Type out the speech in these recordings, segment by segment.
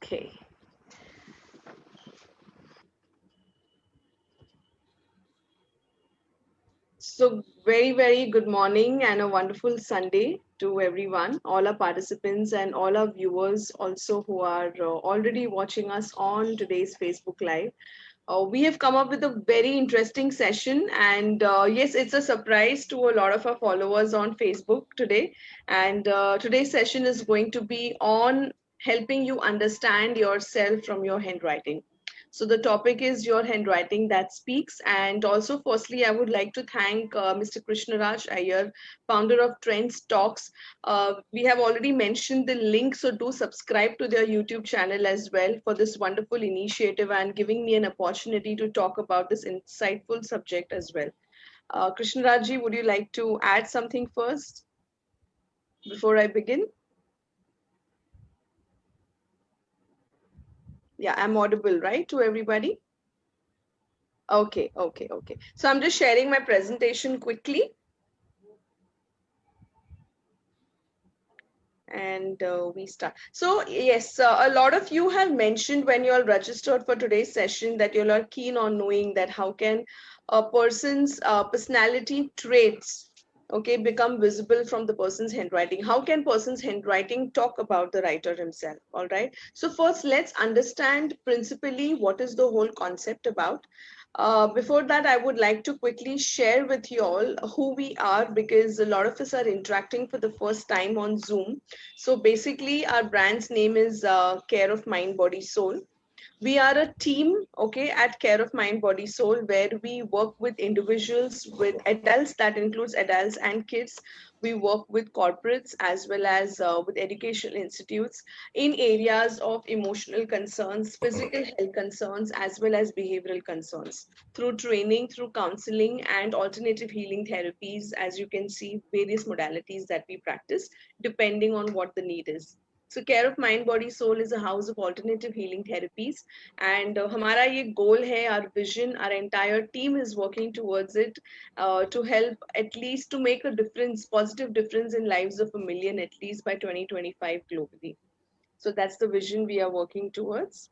Okay. So very good morning and a wonderful Sunday to everyone, all our participants and all our viewers also who are already watching us on today's Facebook Live. We have come up with a very interesting session, and yes, it's a surprise to a lot of our followers on Facebook today. And today's session is going to be on helping you understand yourself from your handwriting. So the topic is your handwriting that speaks. And also, firstly, I would like to thank Mr. Krishnaraj Iyer, founder of Trends Talks. We have already mentioned the link, so do subscribe to their YouTube channel as well for this wonderful initiative and giving me an opportunity to talk about this insightful subject as well. Krishnaraj, would you like to add something first before I begin? Yeah, I'm audible, right, to everybody? Okay. So I'm just sharing my presentation quickly. And we start. So yes, a lot of you have mentioned when you all registered for today's session that you all are keen on knowing that how can a person's personality traits, okay, become visible from the person's handwriting. How can person's handwriting talk about the writer himself? All right. So first, let's understand principally what is the whole concept about. Before that, I would like to quickly share with you all who we are, because a lot of us are interacting for the first time on Zoom. So basically, our brand's name is Care of Mind, Body, Soul. We are a team, okay, at Care of Mind, Body, Soul, where we work with individuals, with adults, that includes adults and kids. We work with corporates as well as with educational institutes in areas of emotional concerns, physical health concerns, as well as behavioral concerns through training, through counseling, and alternative healing therapies. As you can see, various modalities that we practice depending on what the need is. So Care of Mind, Body, Soul is a house of alternative healing therapies, and हमारा ये goal है, our vision, our entire team is working towards it, to help at least to make a difference, positive difference in lives of a million at least by 2025 globally. So that's the vision we are working towards.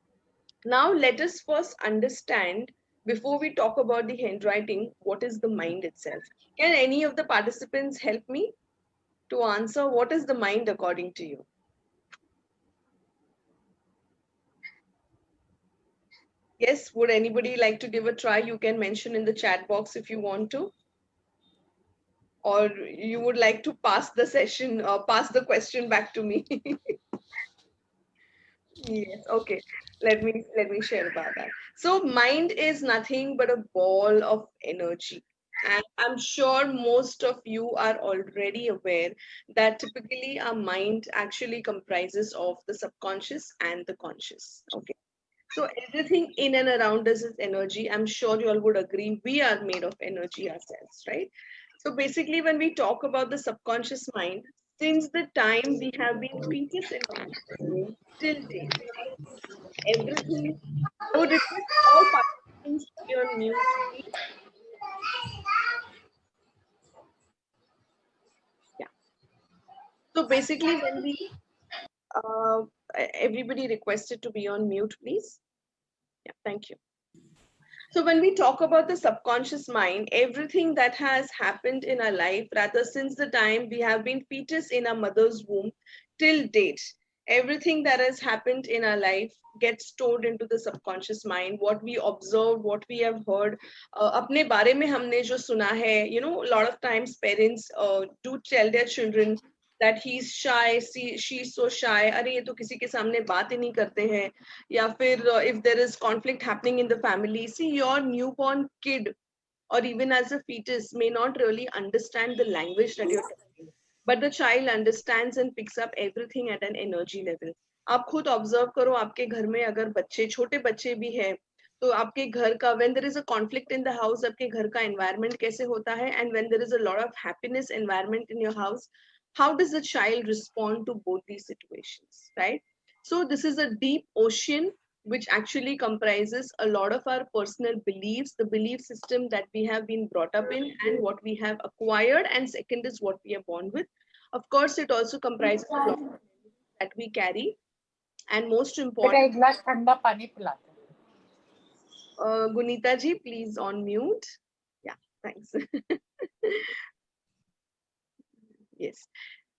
Now let us first understand, before we talk about the handwriting, what is the mind itself. Can any of the participants help me to answer what is the mind according to you? Yes, would anybody like to give a try? You can mention in the chat box if you want to, or you would like to pass the session, pass the question back to me. Yes, okay. Let me share about that. So mind is nothing but a ball of energy. And I'm sure most of you are already aware that typically our mind actually comprises of the subconscious and the conscious. Okay. So everything in and around us is energy. I'm sure you all would agree we are made of energy ourselves, right? So basically, when we talk about the subconscious mind, since the time we have been fetus in our womb till date, everything. I would request all participants to be on mute, please. Yeah. So basically, when we uh, everybody requested to be on mute, please. Yeah, thank you. So when we talk about the subconscious mind, everything that has happened in our life, rather since the time we have been fetus in our mother's womb till date, everything that has happened in our life gets stored into the subconscious mind. What we observed, what we have heard, अपने बारे में हमने जो सुना है, a lot of times parents do tell their children that he's shy, she's so shy. अरे ये तो किसी के सामने बात ही नहीं करते हैं. या फिर if there is conflict happening in the family, see your newborn kid or even as a fetus may not really understand the language that you're talking, but the child understands and picks up everything at an energy level. आप खुद observe करो, आपके घर में अगर बच्चे, छोटे बच्चे भी हैं, तो आपके घर का when there is a conflict in the house, आपके घर का environment कैसे होता है, and when there is a lot of happiness environment in your house, how does the child respond to both these situations, right? So this is a deep ocean which actually comprises a lot of our personal beliefs, the belief system that we have been brought up in, and what we have acquired, and second is what we are born with. Of course, it also comprises a lot that we carry, And most बेटा important, एक गिलास ठंडा पानी पिलाते हैं। Gunita ji, please on mute. Yeah, thanks. Yes.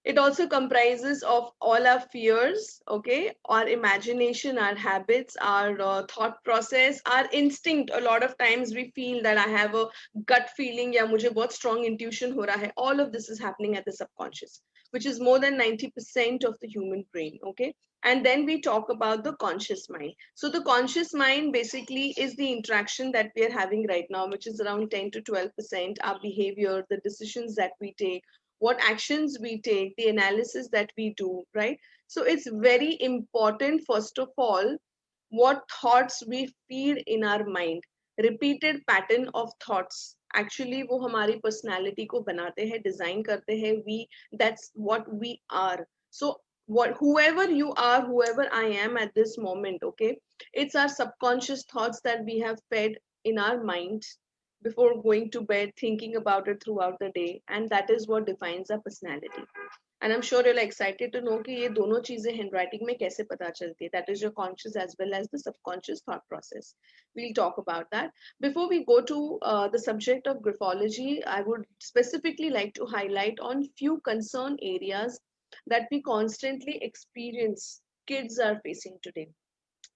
It also comprises of all our fears, okay, our imagination, our habits, our thought process, our instinct. A lot of times we feel that I have a gut feeling, yeah, mujhe bahut strong intuition ho raha hai. All of this is happening at the subconscious, which is more than 90% of the human brain, okay? And then we talk about the conscious mind. So the conscious mind basically is the interaction that we are having right now, which is around 10 to 12%, our behavior, the decisions that we take, what actions we take, the analysis that we do, right? So it's very important, first of all, what thoughts we feed in our mind. Repeated pattern of thoughts actually वो हमारी personality को बनाते हैं, design करते हैं. That's what we are. So whoever you are, whoever I am at this moment, okay, it's our subconscious thoughts that we have fed in our minds before going to bed, thinking about it throughout the day, and that is what defines our personality. And I'm sure you're excited to know कि ये दोनों चीजें handwriting में कैसे पता चलती है. That is your conscious as well as the subconscious thought process. We'll talk about that. Before we go to the subject of graphology, I would specifically like to highlight on few concern areas that we constantly experience kids are facing today.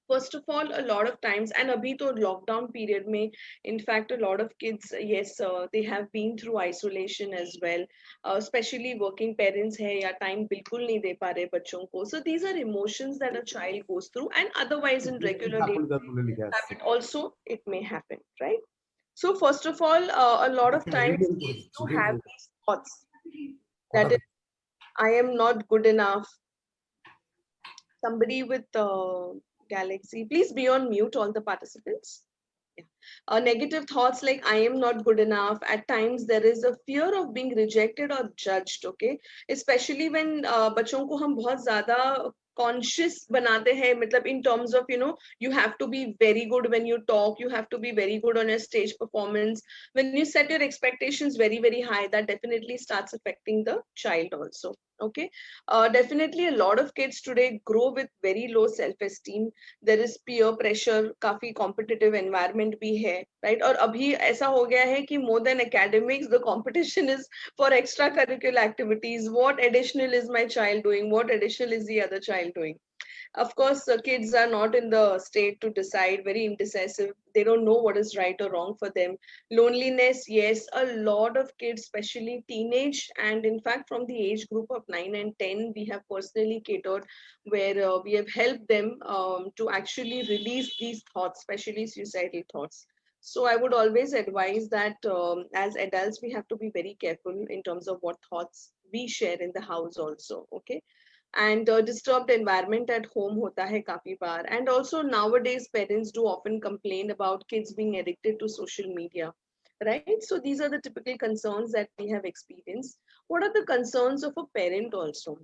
First of all, a lot of times, and abhi to lockdown period mein, in fact, a lot of kids, yes, they have been through isolation as well. Especially working parents hai ya time bilkul nahi de pa rahe bachon ko. So these are emotions that a child goes through, and otherwise in regular day habit also it may happen, right? So first of all, a lot of times kids do have these thoughts that is, I am not good enough. Somebody with Galaxy, please be on mute, all the participants. Yeah. Negative thoughts like I am not good enough. At times there is a fear of being rejected or judged, okay? Especially when बच्चों को हम बहुत ज़्यादा conscious बनाते हैं, मतलब in terms of, you know, you have to be very good when you talk, you have to be very good on your stage performance. When you set your expectations very, very high, that definitely starts affecting the child also, okay? Definitely a lot of kids today grow with very low self-esteem. There is peer pressure, काफी competitive environment भी है, right? और अभी ऐसा हो गया है कि more than academics, the competition is for extracurricular activities. What additional is my child doing? What additional is the other child doing? Of course, kids are not in the state to decide, very indecisive. They don't know what is right or wrong for them. Loneliness, yes, a lot of kids, especially teenage, and in fact, from the age group of 9 and 10, we have personally catered where we have helped them to actually release these thoughts, especially suicidal thoughts. So I would always advise that as adults, we have to be very careful in terms of what thoughts we share in the house also, okay? And disturbed environment at home hota hai kafi baar. And also nowadays parents do often complain about kids being addicted to social media, right? So these are the typical concerns that we have experienced. What are the concerns of a parent also?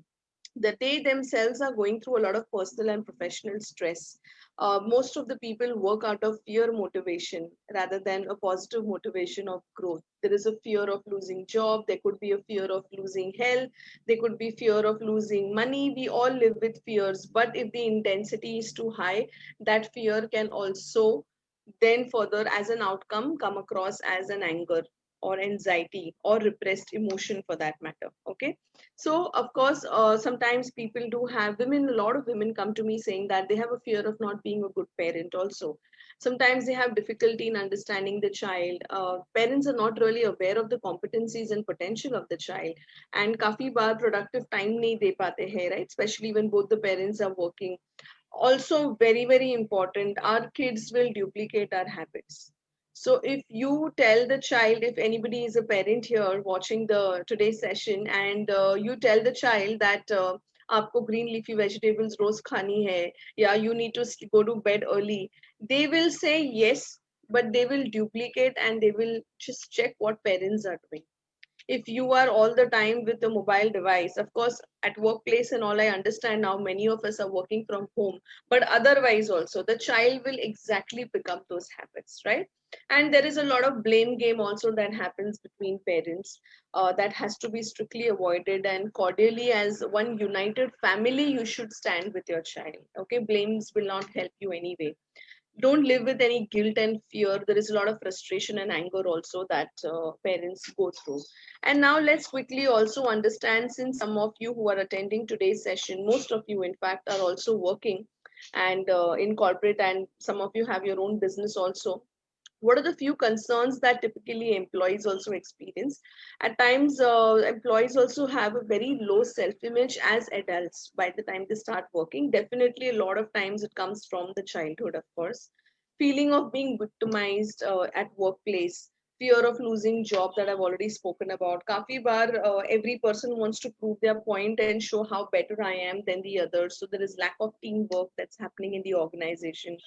That they themselves are going through a lot of personal and professional stress. Most of the people work out of fear motivation rather than a positive motivation of growth. There is a fear of losing job. There could be a fear of losing health. There could be fear of losing money. We all live with fears, but if the intensity is too high, that fear can also then further as an outcome come across as an anger or anxiety or repressed emotion for that matter, okay? So of course, sometimes people do have women. A lot of women come to me saying that they have a fear of not being a good parent. Also, sometimes they have difficulty in understanding the child. Parents are not really aware of the competencies and potential of the child, and काफी बार productive time नहीं दे पाते हैं, right? Especially when both the parents are working. Also, very very important, our kids will duplicate our habits. So if you tell the child, if anybody is a parent here watching the today's session, and you tell the child that आपको green leafy vegetables रोज खानी है, yeah, you need to go to bed early, they will say yes, but they will duplicate and they will just check what parents are doing. If you are all the time with a mobile device, of course at workplace and all, I understand now many of us are working from home, but otherwise also the child will exactly pick up those habits, right? And there is a lot of blame game also that happens between parents, that has to be strictly avoided, and cordially as one united family you should stand with your child. Okay, blames will not help you anyway. Don't live with any guilt and fear. There is a lot of frustration and anger also that parents go through. And now let's quickly also understand, since some of you who are attending today's session, most of you in fact are also working and in corporate, and some of you have your own business also. What are the few concerns that typically employees also experience? At times, employees also have a very low self-image as adults by the time they start working. Definitely, a lot of times it comes from the childhood, of course. Feeling of being victimized at workplace, fear of losing job that I've already spoken about. Kafi bar, every person wants to prove their point and show how better I am than the others. So there is lack of teamwork that's happening in the organization,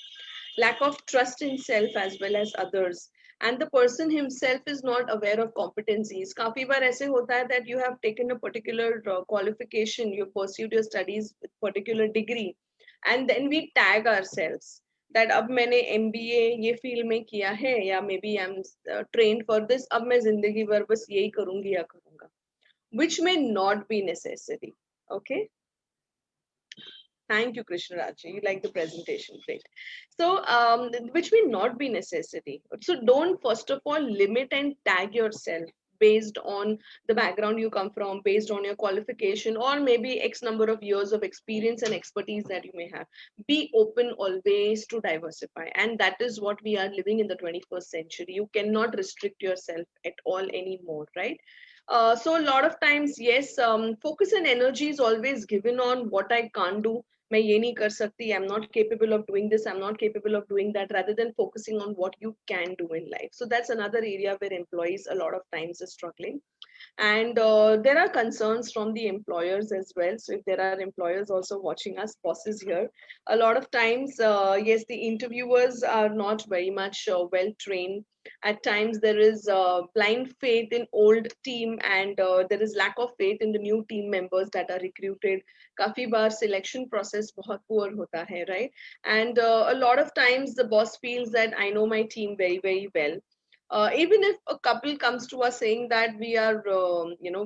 lack of trust in self as well as others, and the person himself is not aware of competencies. काफी बार ऐसे होता है that you have taken a particular qualification, you pursued your studies with particular degree, and then we tag ourselves that अब मैंने MBA ये field में किया है, या maybe I am trained for this, अब मैं जिंदगी भर बस यही करूंगी या करूंगा, which may not be necessary. Okay. Thank you, Krishnaraj. You like the presentation, great. So, which may not be necessary. So, don't first of all limit and tag yourself based on the background you come from, based on your qualification, or maybe X number of years of experience and expertise that you may have. Be open always to diversify, and that is what we are living in the 21st century. You cannot restrict yourself at all anymore, right? So a lot of times, yes, focus and energy is always given on what I can't do. मैं ये नहीं कर सकती, I'm not capable of doing this, I'm not capable of doing that, rather than focusing on what you can do in life. So that's another area where employees a lot of times are struggling. And there are concerns from the employers as well. So if there are employers also watching us, bosses here, a lot of times, yes, the interviewers are not very much well trained. At times there is blind faith in old team, and there is lack of faith in the new team members that are recruited. काफी बार selection process बहुत poor होता है, right? And a lot of times the boss feels that I know my team very very well. Even if a couple comes to us saying that we are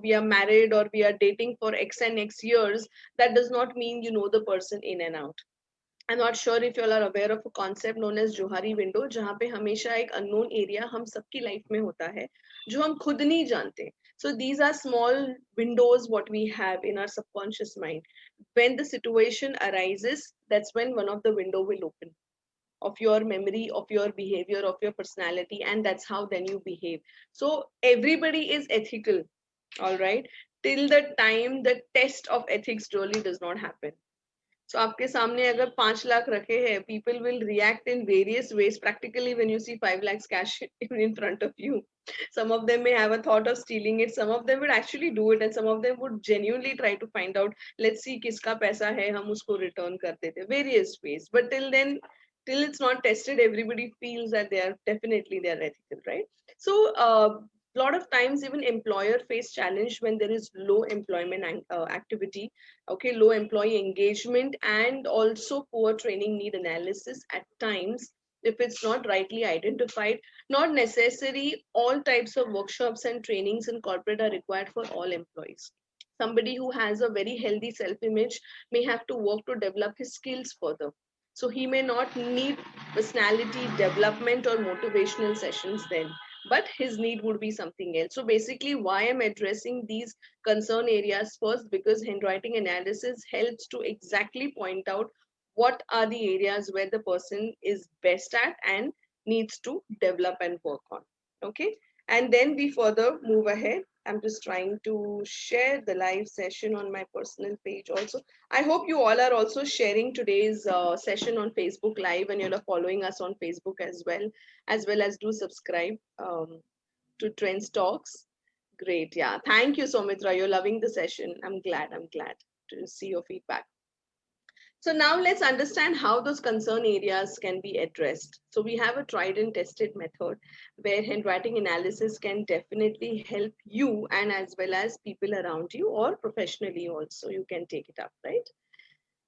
we are married or we are dating for x and x years, that does not mean you know the person in and out. I'm not sure if you all are aware of a concept known as Johari window, जहाँ पे हमेशा एक unknown area हम सबकी life में होता है जो हम खुद नहीं जानते. So these are small windows what we have in our subconscious mind. When the situation arises, that's when one of the window will open of your memory, of your behavior, of your personality, and that's how then you behave. So everybody is ethical, all right, till the time the test of ethics really does not happen. So आपके सामने अगर 5 लाख रखे हैं, people will react in various ways. Practically, when you see 5 lakhs cash in front of you, some of them may have a thought of stealing it. Some of them would actually do it, and some of them would genuinely try to find out. Let's see किसका पैसा है, हम उसको return कर देते. Various ways, but till then, till it's not tested, everybody feels that they are ethical, right? So. Lot of times even employer face challenge when there is low employment activity, okay, low employee engagement, and also poor training need analysis at times if it's not rightly identified. Not necessary all types of workshops and trainings in corporate are required for all employees. Somebody who has a very healthy self image may have to work to develop his skills further, so he may not need personality development or motivational sessions then, but his need would be something else. So basically, why I'm addressing these concern areas first, because handwriting analysis helps to exactly point out what are the areas where the person is best at and needs to develop and work on. Okay, and then we further move ahead. I'm just trying to share the live session on my personal page also. I hope you all are also sharing today's session on Facebook Live, and you're following us on Facebook as well as do subscribe to Trends Talks. Great, yeah. Thank you, Somitra. You're loving the session. I'm glad. I'm glad to see your feedback. So now let's understand how those concern areas can be addressed. So we have a tried and tested method where handwriting analysis can definitely help you and as well as people around you, or professionally also you can take it up, right?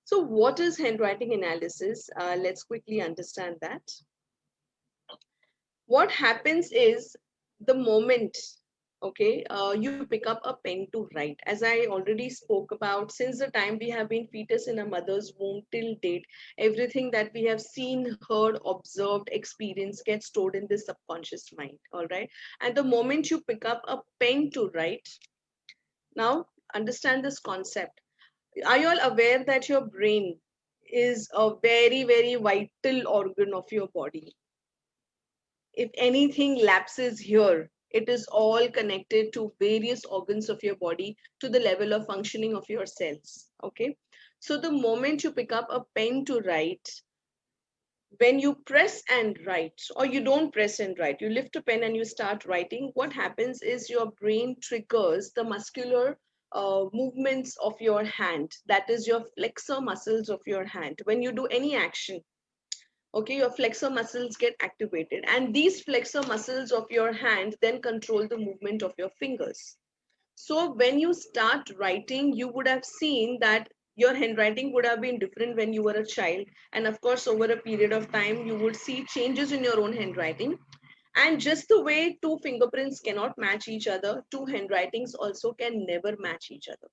So what is handwriting analysis? Let's quickly understand that. What happens is, the moment, okay, you pick up a pen to write, as I already spoke about, since the time we have been fetus in a mother's womb till date, everything that we have seen, heard, observed, experienced gets stored in the subconscious mind. All right, and the moment you pick up a pen to write, now understand this concept. Are you all aware that your brain is a very very vital organ of your body? If anything lapses here, it is all connected to various organs of your body, to the level of functioning of your cells. Okay. So the moment you pick up a pen to write, when you press and write, or you don't press and write, you lift a pen and you start writing, what happens is your brain triggers the muscular movements of your hand, that is your flexor muscles of your hand. When you do any action, okay, your flexor muscles get activated, and these flexor muscles of your hand then control the movement of your fingers. So when you start writing, you would have seen that your handwriting would have been different when you were a child, and of course over a period of time you would see changes in your own handwriting. And just the way two fingerprints cannot match each other, two handwritings also can never match each other.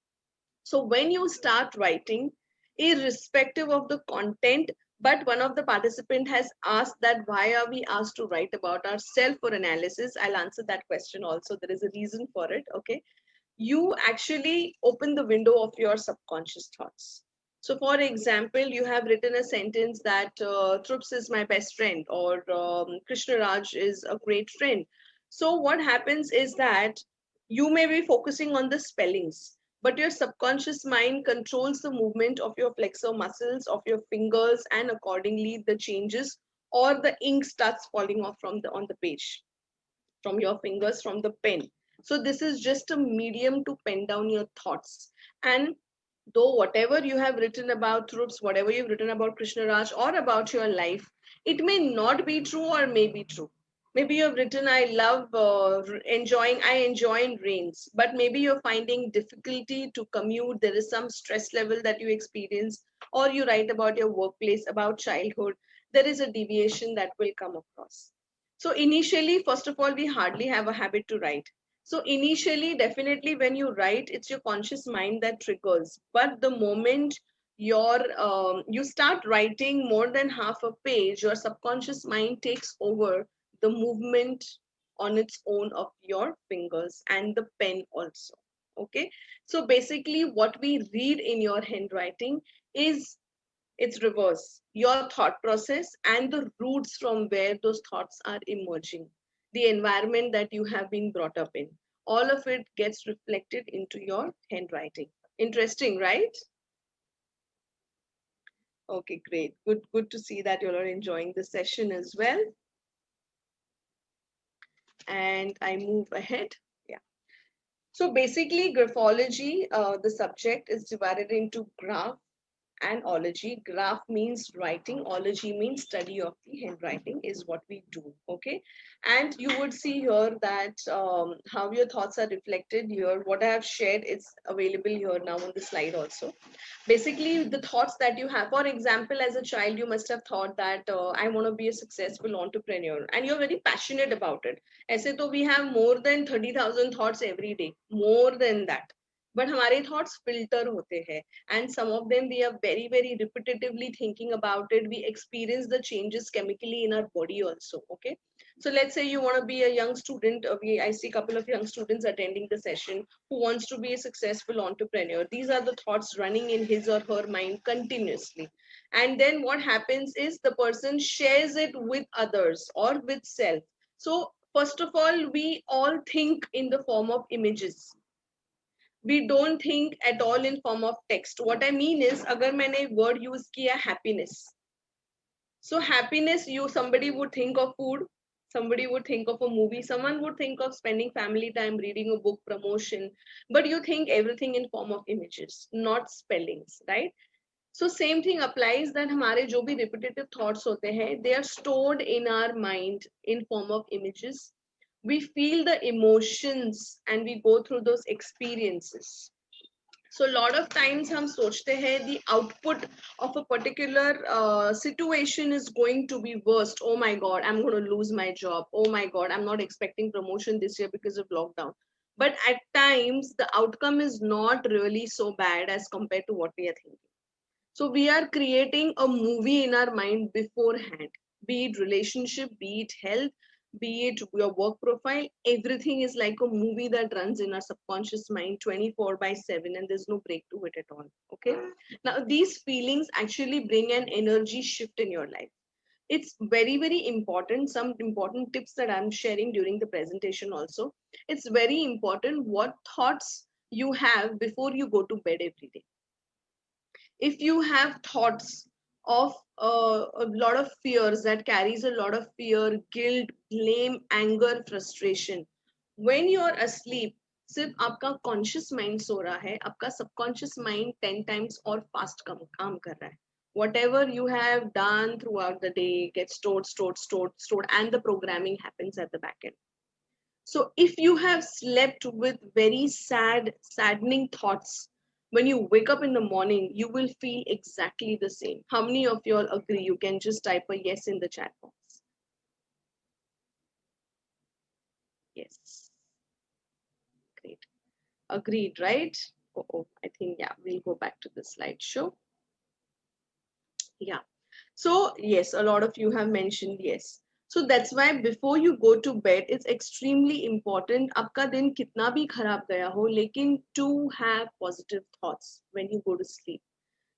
So when you start writing, irrespective of the content, but one of the participant has asked that why are we asked to write about ourselves for analysis? I'll answer that question also. There is a reason for it. Okay. You actually open the window of your subconscious thoughts. So, for example, you have written a sentence that Trups is my best friend, or Krishna Raj is a great friend. So, what happens is that you may be focusing on the spellings, but your subconscious mind controls the movement of your flexor muscles, of your fingers, and accordingly, the changes or the ink starts falling off from the on the page, from your fingers, from the pen. So this is just a medium to pen down your thoughts. And though whatever you have written about Troops, whatever you've written about Krishna Raj or about your life, it may not be true or may be true. Maybe you've written, I love I enjoy in rains, but maybe you're finding difficulty to commute. There is some stress level that you experience, or you write about your workplace, about childhood. There is a deviation that will come across. So initially, first of all, we hardly have a habit to write. So initially, definitely when you write, it's your conscious mind that triggers. But the moment you start writing more than half a page, your subconscious mind takes over the movement on its own of your fingers and the pen also. Okay. So basically, what we read in your handwriting is, it's reverse your thought process and the roots from where those thoughts are emerging, the environment that you have been brought up in, all of it gets reflected into your handwriting. Interesting, right? Okay, great. Good to see that you are enjoying the session as well. And I move ahead. Yeah. So basically, graphology, the subject is divided into graph and ology. Graph means writing, ology means study of the handwriting is what we do. Okay. And you would see here that how your thoughts are reflected here. What I have shared is available here now on the slide also. Basically, the thoughts that you have, for example, as a child, you must have thought that I want to be a successful entrepreneur, and you're very passionate about it. ऐसे तो we have more than 30,000 thoughts every day, more than that. But हमारे thoughts filter होते हैं, and some of them we are very very repetitively thinking about it. We experience the changes chemically in our body also. Okay. So let's say you want to be a young student. I see a couple of young students attending the session who wants to be a successful entrepreneur. These are the thoughts running in his or her mind continuously. And then what happens is the person shares it with others or with self. So first of all, we all think in the form of images. We don't think at all in form of text. What I mean is, अगर मैंने word use किया happiness, so happiness, somebody would think of food, somebody would think of a movie, someone would think of spending family time, reading a book, promotion, but you think everything in form of images, not spellings, right? So same thing applies that हमारे जो भी repetitive thoughts होते हैं, they are stored in our mind in form of images. We feel the emotions and we go through those experiences. So a lot of times हम सोचते हैं the output of a particular situation is going to be worst. Oh my God, I'm going to lose my job. Oh my God, I'm not expecting promotion this year because of lockdown. But at times the outcome is not really so bad as compared to what we are thinking. So we are creating a movie in our mind beforehand, be it relationship, be it health, be it your work profile. Everything is like a movie that runs in our subconscious mind 24 by 7, and there's no break to it at all. Okay. Now, these feelings actually bring an energy shift in your life. It's very, very important. Some important tips that I'm sharing during the presentation also. It's very important what thoughts you have before you go to bed every day. If you have thoughts of a lot of fears that carries a lot of fear, guilt, blame, anger, frustration, when you're asleep, सिर्फ आपका conscious mind so रहा है, आपका subconscious mind 10 times और fast काम कर रहा है. Whatever you have done throughout the day gets stored, and the programming happens at the back end. So if you have slept with very saddening thoughts, when you wake up in the morning, you will feel exactly the same. How many of you all agree? You can just type a yes in the chat box. Yes. Great. Agreed, right? Oh, I think, yeah, we'll go back to the slideshow. Yeah. So yes, a lot of you have mentioned yes. So that's why before you go to bed, it's extremely important. आपका दिन कितना भी खराब गया हो, लेकिन to have positive thoughts when you go to sleep.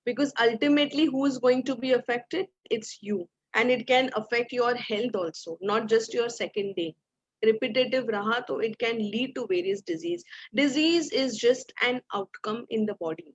Because ultimately, who is going to be affected? It's you. And it can affect your health also, not just your second day. Repetitive raha, so it can lead to various disease. Disease is just an outcome in the body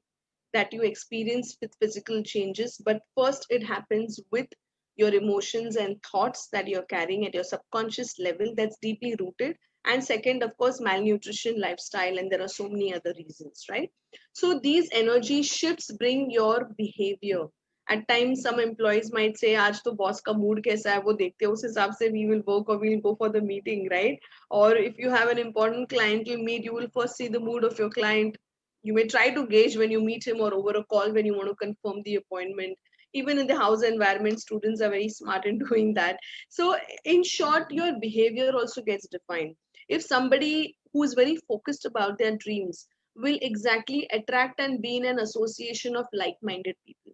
that you experience with physical changes, but first it happens with your emotions and thoughts that you're carrying at your subconscious level that's deeply rooted. And second, of course, malnutrition, lifestyle, and there are so many other reasons, right? So these energy shifts bring your behavior. At times, some employees might say, "आज तो boss का mood कैसा है वो देखते हैं, उस हिसाब से we will work or we will go for the meeting," right? Or if you have an important client you meet, you will first see the mood of your client. You may try to gauge when you meet him or over a call when you want to confirm the appointment. Even in the house environment, students are very smart in doing that. So, in short, your behavior also gets defined. If somebody who is very focused about their dreams will exactly attract and be in an association of like minded people.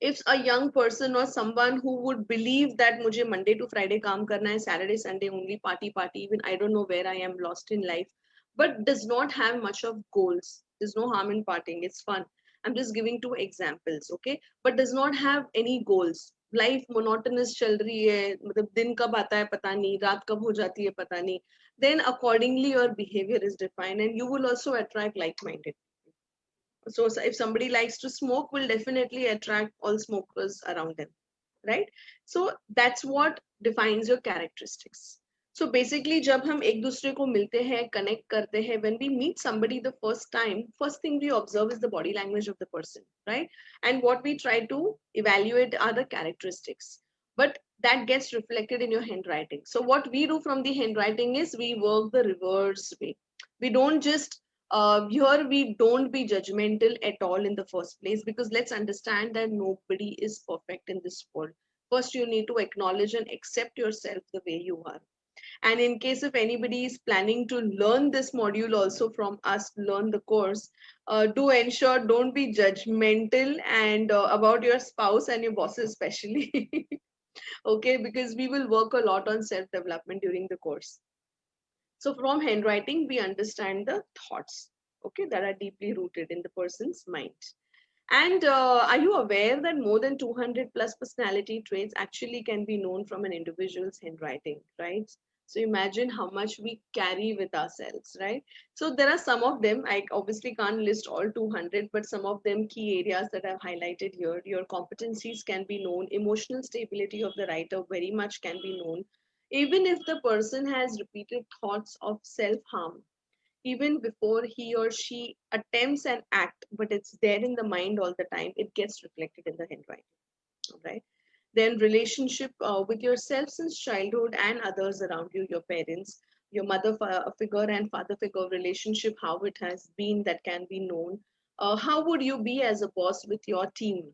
If a young person or someone who would believe that मुझे Monday to Friday काम करना है, Saturday, Sunday only party, even I don't know where I am lost in life, but does not have much of goals. There's no harm in partying. It's fun. I'm just giving two examples, okay? But does not have any goals. Life monotonous चल रही है, मतलब दिन कब आता है पता नहीं, रात कब हो जाती है पता नहीं. Then accordingly your behavior is defined, and you will also attract like-minded. So if somebody likes to smoke, will definitely attract all smokers around them, right? So that's what defines your characteristics. So basically जब हम एक दूसरे को मिलते हैं, connect करते हैं, when we meet somebody the first time, first thing we observe is the body language of the person, right? And what we try to evaluate are the characteristics. But that gets reflected in your handwriting. So what we do from the handwriting is we work the reverse way. We don't just here we don't be judgmental at all in the first place, because let's understand that nobody is perfect in this world. First you need to acknowledge and accept yourself the way you are. And in case if anybody is planning to learn this module also from us, learn the course, do ensure don't be judgmental and about your spouse and your bosses especially. Okay, because we will work a lot on self development during the course. So from handwriting, we understand the thoughts, okay, that are deeply rooted in the person's mind. And are you aware that more than 200 plus personality traits actually can be known from an individual's handwriting, right? So imagine how much we carry with ourselves, right? So there are some of them, I obviously can't list all 200, but some of them key areas that I've highlighted here. Your competencies can be known, emotional stability of the writer very much can be known. Even if the person has repeated thoughts of self-harm, even before he or she attempts an act, but it's there in the mind all the time, it gets reflected in the handwriting. Right? Then relationship with yourself since childhood and others around you, your parents, your figure and father figure relationship, how it has been, that can be known. How would you be as a boss with your team?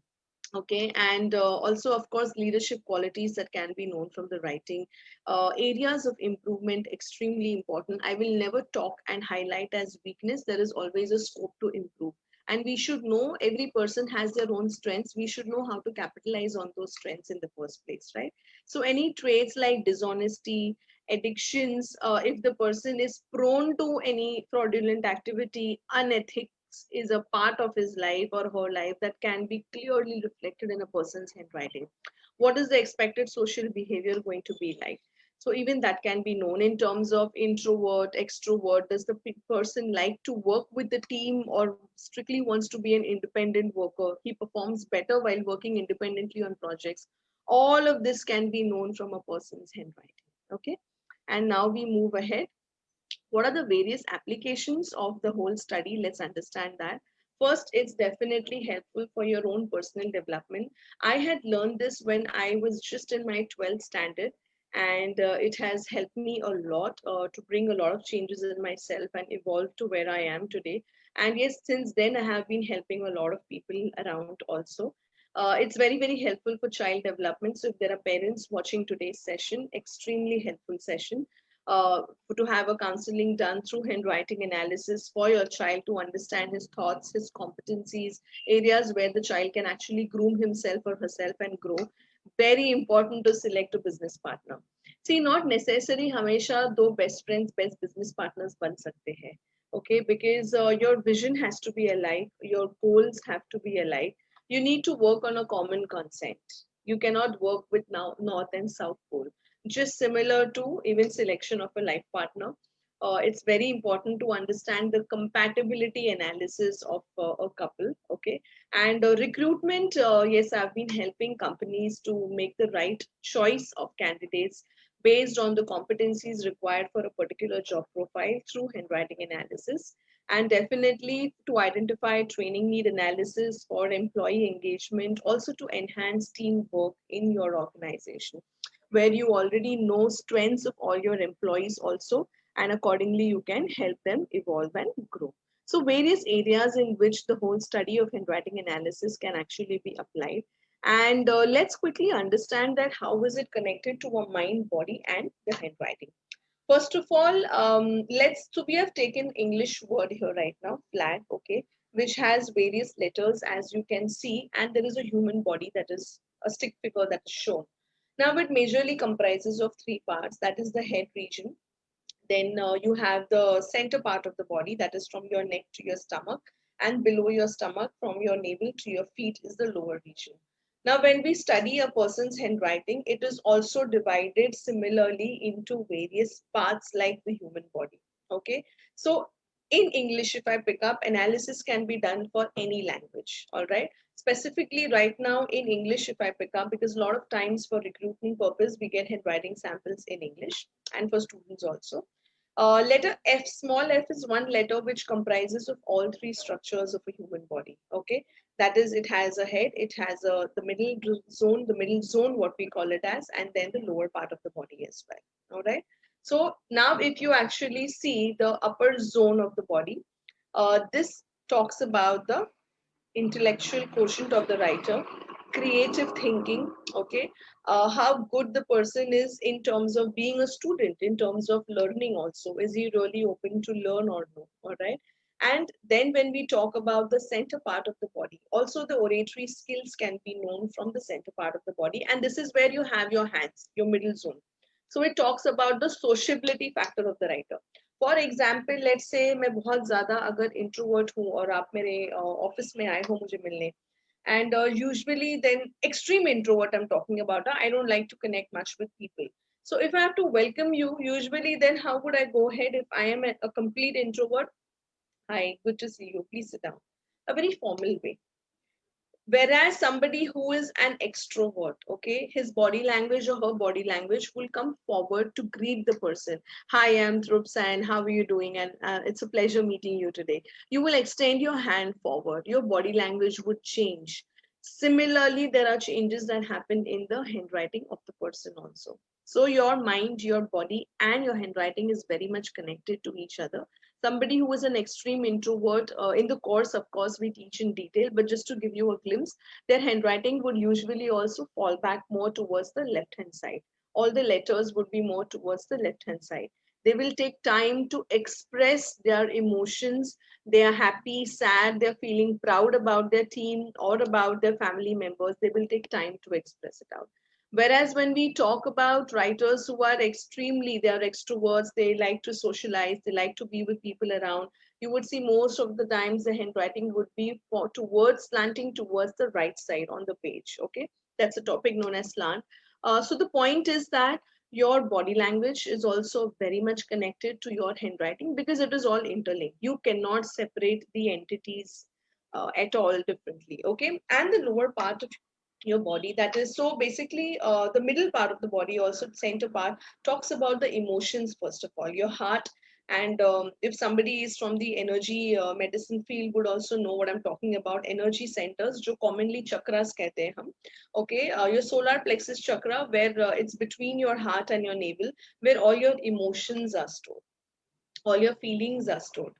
Okay, and also of course leadership qualities that can be known from the writing. Areas of improvement extremely important. I will never talk and highlight as weakness. There is always a scope to improve, and we should know every person has their own strengths. We should know how to capitalize on those strengths in the first place, right? So any traits like dishonesty, addictions, if the person is prone to any fraudulent activity, unethics is a part of his life or her life, that can be clearly reflected in a person's handwriting. What is the expected social behavior going to be like? So even that can be known in terms of introvert, extrovert. Does the person like to work with the team or strictly wants to be an independent worker? He performs better while working independently on projects. All of this can be known from a person's handwriting. Okay. And now we move ahead. What are the various applications of the whole study? Let's understand that. First, it's definitely helpful for your own personal development. I had learned this when I was just in my 12th standard, and it has helped me a lot to bring a lot of changes in myself and evolve to where I am today. And yes, since then, I have been helping a lot of people around also. It's very, very helpful for child development. So if there are parents watching today's session, extremely helpful session uh, to have a counseling done through handwriting analysis for your child to understand his thoughts, his competencies, areas where the child can actually groom himself or herself and grow. Very important to select a business partner. See, not necessary hamesha do best friends, best business partners ban sakte hai. Okay, because your vision has to be alike, your goals have to be alike. You need to work on a common consent. You cannot work with now north and south pole, just similar to even selection of a life partner. It's very important to understand the compatibility analysis of a couple. Okay, and recruitment. Yes, I've been helping companies to make the right choice of candidates based on the competencies required for a particular job profile through handwriting analysis, and definitely to identify training need analysis for employee engagement, also to enhance teamwork in your organization, where you already know strengths of all your employees also, and accordingly you can help them evolve and grow. So various areas in which the whole study of handwriting analysis can actually be applied. And let's quickly understand that how is it connected to our mind, body, and the handwriting. First of all, so we have taken English word here right now, flag, okay, which has various letters as you can see, and there is a human body, that is a stick figure that is shown. Now it majorly comprises of three parts, that is the head region. Then you have the center part of the body, that is from your neck to your stomach, and below your stomach from your navel to your feet is the lower region. Now, when we study a person's handwriting, it is also divided similarly into various parts like the human body. Okay, so in English, if I pick up, analysis can be done for any language. All right, specifically right now in English, if I pick up, because a lot of times for recruitment purpose, we get handwriting samples in English and for students also. Letter F, small f is one letter which comprises of all three structures of a human body. Okay, that is, it has a head, it has the middle zone, what we call it as, and then the lower part of the body as well. All right. So now, if you actually see the upper zone of the body, this talks about the intellectual quotient of the writer, creative thinking, okay, how good the person is in terms of being a student, in terms of learning also. Is he really open to learn or no? All right. And then when we talk about the center part of the body, also the oratory skills can be known from the center part of the body. And this is where you have your hands, your middle zone. So it talks about the sociability factor of the writer. For example late से मैं बहुत ज्यादा अगर introvert हूँ और आप मेरे office में आए हो मुझे मिलने, and usually then extreme introvert I'm talking about, I don't like to connect much with people. So if I have to welcome you, usually then how would I go ahead if I am a complete introvert? Hi, good to see you, please sit down. A very formal way. Whereas somebody who is an extrovert, okay, his body language or her body language will come forward to greet the person. Hi, I'm Thrupsan. How are you doing? And it's a pleasure meeting you today. You will extend your hand forward. Your body language would change. Similarly, there are changes that happen in the handwriting of the person also. So your mind, your body, and your handwriting is very much connected to each other. Somebody who is an extreme introvert, in the course, of course, we teach in detail, but just to give you a glimpse, their handwriting would usually also fall back more towards the left hand side. All the letters would be more towards the left hand side. They will take time to express their emotions. They are happy, sad, they're feeling proud about their team or about their family members. They will take time to express it out. Whereas when we talk about writers who are extremely, they are extroverts, they like to socialize, they like to be with people around, you would see most of the times the handwriting would be towards slanting towards the right side on the page. Okay, that's a topic known as slant. So the point is that your body language is also very much connected to your handwriting because it is all interlinked. You cannot separate the entities at all differently. Okay, and the lower part of your body, that is, so basically the middle part of the body, also center part, talks about the emotions. First of all, your heart. And if somebody is from the energy medicine field would also know what I'm talking about. Energy centers, jo commonly chakras kehte hain hum. Okay, your solar plexus chakra, where it's between your heart and your navel, where all your emotions are stored, all your feelings are stored.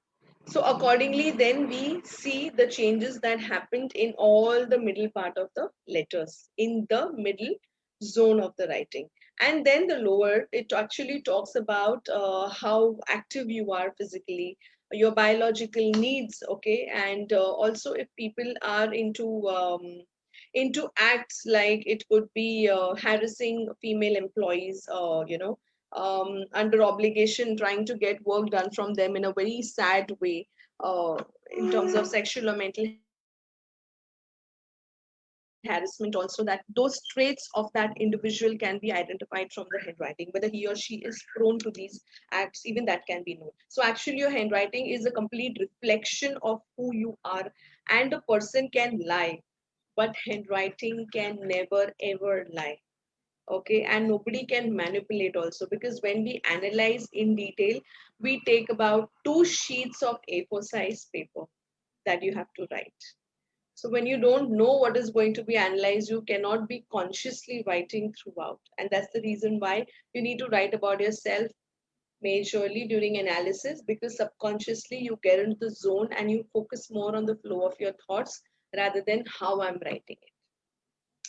So accordingly, then we see the changes that happened in all the middle part of the letters, in the middle zone of the writing. And then the lower, it actually talks about how active you are physically, your biological needs, okay, and also if people are into acts like it could be harassing female employees, under obligation, trying to get work done from them in a very sad way, in terms of sexual or mental harassment also, that those traits of that individual can be identified from the handwriting, whether he or she is prone to these acts, even that can be known. So actually your handwriting is a complete reflection of who you are. And a person can lie, but handwriting can never ever lie. Okay, and nobody can manipulate also, because when we analyze in detail, we take about 2 sheets of A4 size paper that you have to write. So when you don't know what is going to be analyzed, you cannot be consciously writing throughout. And that's the reason why you need to write about yourself majorly during analysis, because subconsciously you get into the zone and you focus more on the flow of your thoughts rather than how I'm writing it.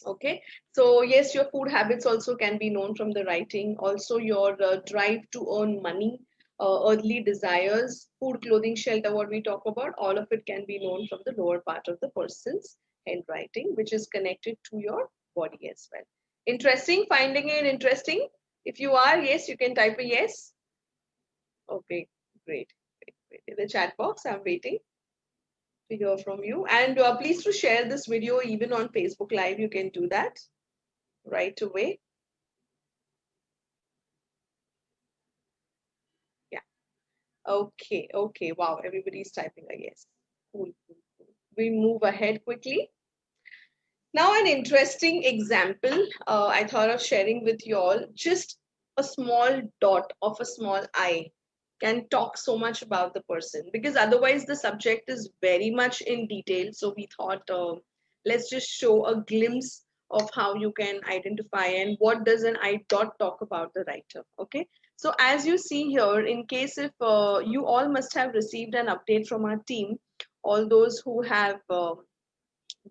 Okay, so yes, your food habits also can be known from the writing. Also, your drive to earn money, earthly desires, food, clothing, shelter, what we talk about, all of it can be known from the lower part of the person's handwriting, which is connected to your body as well. Interesting, finding it interesting. If you are, yes, you can type a yes. Okay, great. Great. In the chat box, I'm waiting to hear from you. And please to share this video even on Facebook Live. You can do that right away. Yeah. Okay. Okay. Wow. Everybody's typing, I guess. Cool. Cool, cool. We move ahead quickly. Now, an interesting example I thought of sharing with you all. Just a small dot of a small eye can talk so much about the person, because otherwise the subject is very much in detail. So we thought, let's just show a glimpse of how you can identify and what does an eye dot talk about the writer. Okay. So as you see here, in case if you all must have received an update from our team, all those who have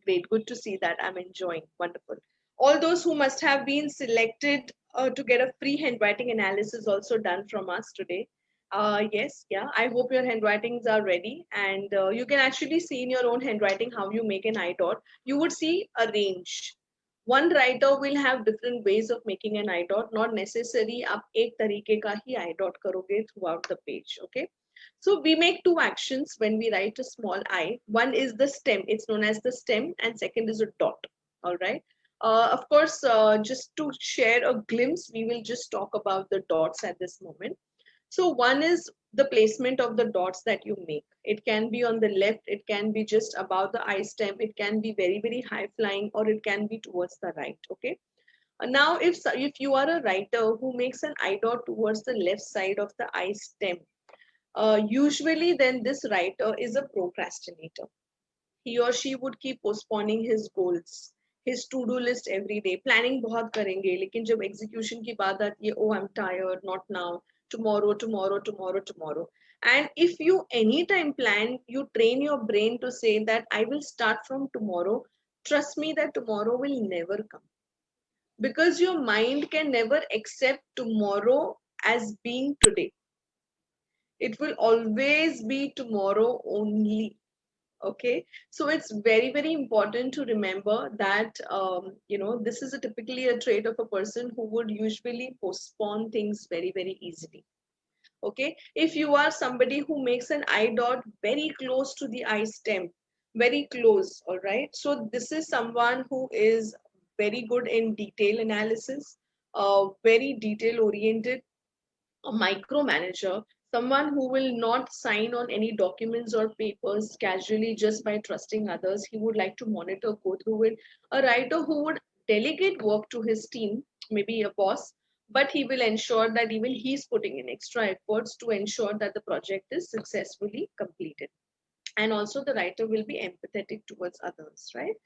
great, good to see that. I'm enjoying. Wonderful. All those who must have been selected to get a free handwriting analysis also done from us today. Yes, yeah. I hope your handwritings are ready, and you can actually see in your own handwriting how you make an eye dot. You would see a range. One writer will have different ways of making an eye dot. Not necessary आप एक तरीके का ही eye dot करोगे throughout the page. Okay. So we make two actions when we write a small I. One is the stem, it's known as the stem, and second is a dot. All right. Of course, just to share a glimpse, we will just talk about the dots at this moment. So one is the placement of the dots that you make. It can be on the left, it can be just above the eye stem, it can be very, very high flying, or it can be towards the right. Okay. Now, if you are a writer who makes an eye dot towards the left side of the eye stem, usually then this writer is a procrastinator. He or she would keep postponing his goals, his to do list every day. Planning बहुत करेंगे, लेकिन जब execution की बात आती है, oh I'm tired, not now, tomorrow, tomorrow, tomorrow, tomorrow. And if you anytime plan, you train your brain to say that I will start from tomorrow. Trust me that tomorrow will never come, because your mind can never accept tomorrow as being today. It will always be tomorrow only. Okay, so it's very, very important to remember that this is typically a trait of a person who would usually postpone things very, very easily. Okay, if you are somebody who makes an eye dot very close to the eye stem, very close, all right, so this is someone who is very good in detail analysis, very detail oriented, a micromanager, someone who will not sign on any documents or papers casually just by trusting others. He would like to monitor, go through it. A writer who would delegate work to his team, maybe a boss, but he will ensure that even he's putting in extra efforts to ensure that the project is successfully completed. And also, the writer will be empathetic towards others, right?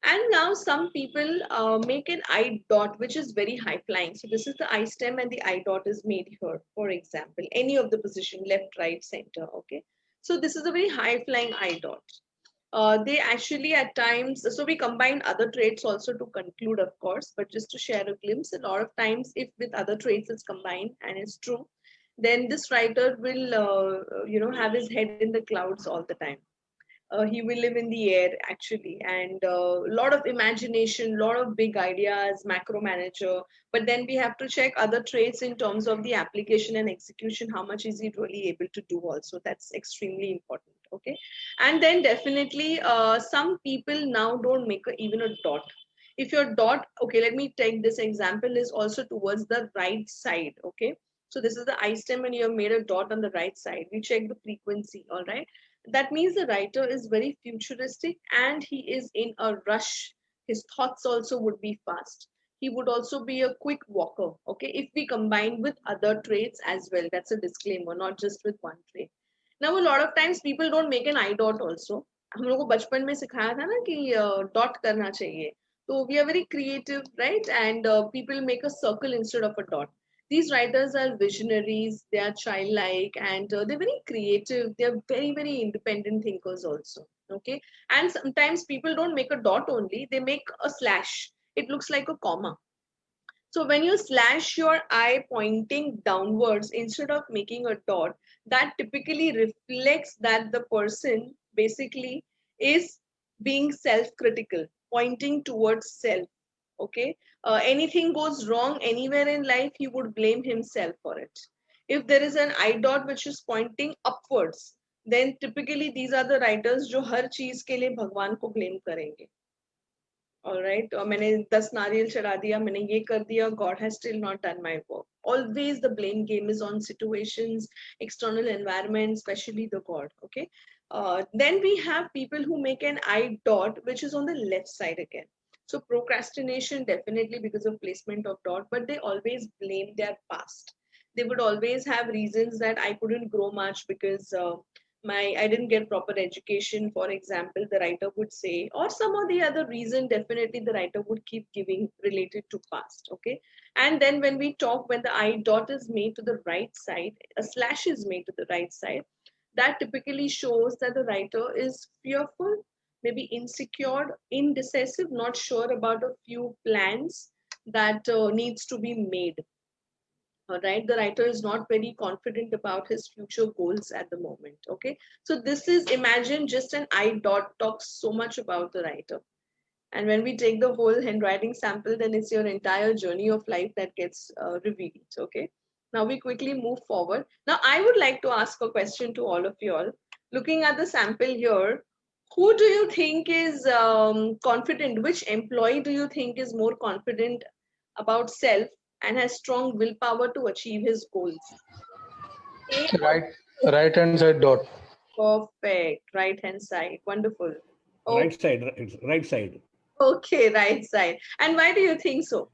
And now some people make an eye dot, which is very high flying. So this is the eye stem and the eye dot is made here, for example, any of the position, left, right, center. Okay. So this is a very high flying eye dot. They actually at times, so we combine other traits also to conclude, of course, but just to share a glimpse, a lot of times if with other traits is combined and it's true, then this writer will, have his head in the clouds all the time. He will live in the air actually, and a lot of imagination, lot of big ideas, macro manager. But then we have to check other traits in terms of the application and execution. How much is he really able to do? Also, that's extremely important. Okay, and then definitely some people now don't make even a dot. If your dot, okay, let me take this example, is also towards the right side. Okay, so this is the eye stem and you have made a dot on the right side. We check the frequency. All right, that means the writer is very futuristic and he is in a rush. His thoughts also would be fast. He would also be a quick walker. Okay, if we combine with other traits as well, that's a disclaimer, not just with one trait. Now, a lot of times people don't make an eye dot also. हम लोग को बचपन में सिखाया था ना कि dot करना चाहिए. So we are very creative, right? And people make a circle instead of a dot. These writers are visionaries, they are childlike, and they're very creative. They're very, very independent thinkers also. Okay. And sometimes people don't make a dot only, they make a slash. It looks like a comma. So when you slash your eye pointing downwards instead of making a dot, that typically reflects that the person basically is being self-critical, pointing towards self. Okay. Anything goes wrong anywhere in life, he would blame himself for it. If there is an eye dot which is pointing upwards, then typically these are the writers जो हर चीज के लिए भगवान को blame करेंगे. All right, मैंने 10 नारियल चढ़ा दिया, मैंने ये कर दिया, God has still not done my work. Always the blame game is on situations, external environment, especially the God. Okay. Then we have people who make an eye dot which is on the left side again. So procrastination definitely because of placement of dot, but they always blame their past. They would always have reasons that I couldn't grow much because I didn't get proper education, for example, the writer would say, or some or the other reason, definitely the writer would keep giving related to past. Okay. And then when we talk, when the eye dot is made to the right side, a slash is made to the right side, that typically shows that the writer is fearful, maybe insecure, indecisive, not sure about a few plans that needs to be made. All right, the writer is not very confident about his future goals at the moment. Okay, so this is, imagine just an eye dot talks so much about the writer. And when we take the whole handwriting sample, then it's your entire journey of life that gets revealed. Okay, now we quickly move forward. Now I would like to ask a question to all of you all. Looking at the sample here, who do you think is confident? Which employee do you think is more confident about self and has strong willpower to achieve his goals? Right hand side dot. Perfect. Right hand side. Wonderful. Oh, Right side, right side. okay, right side. And why do you think so?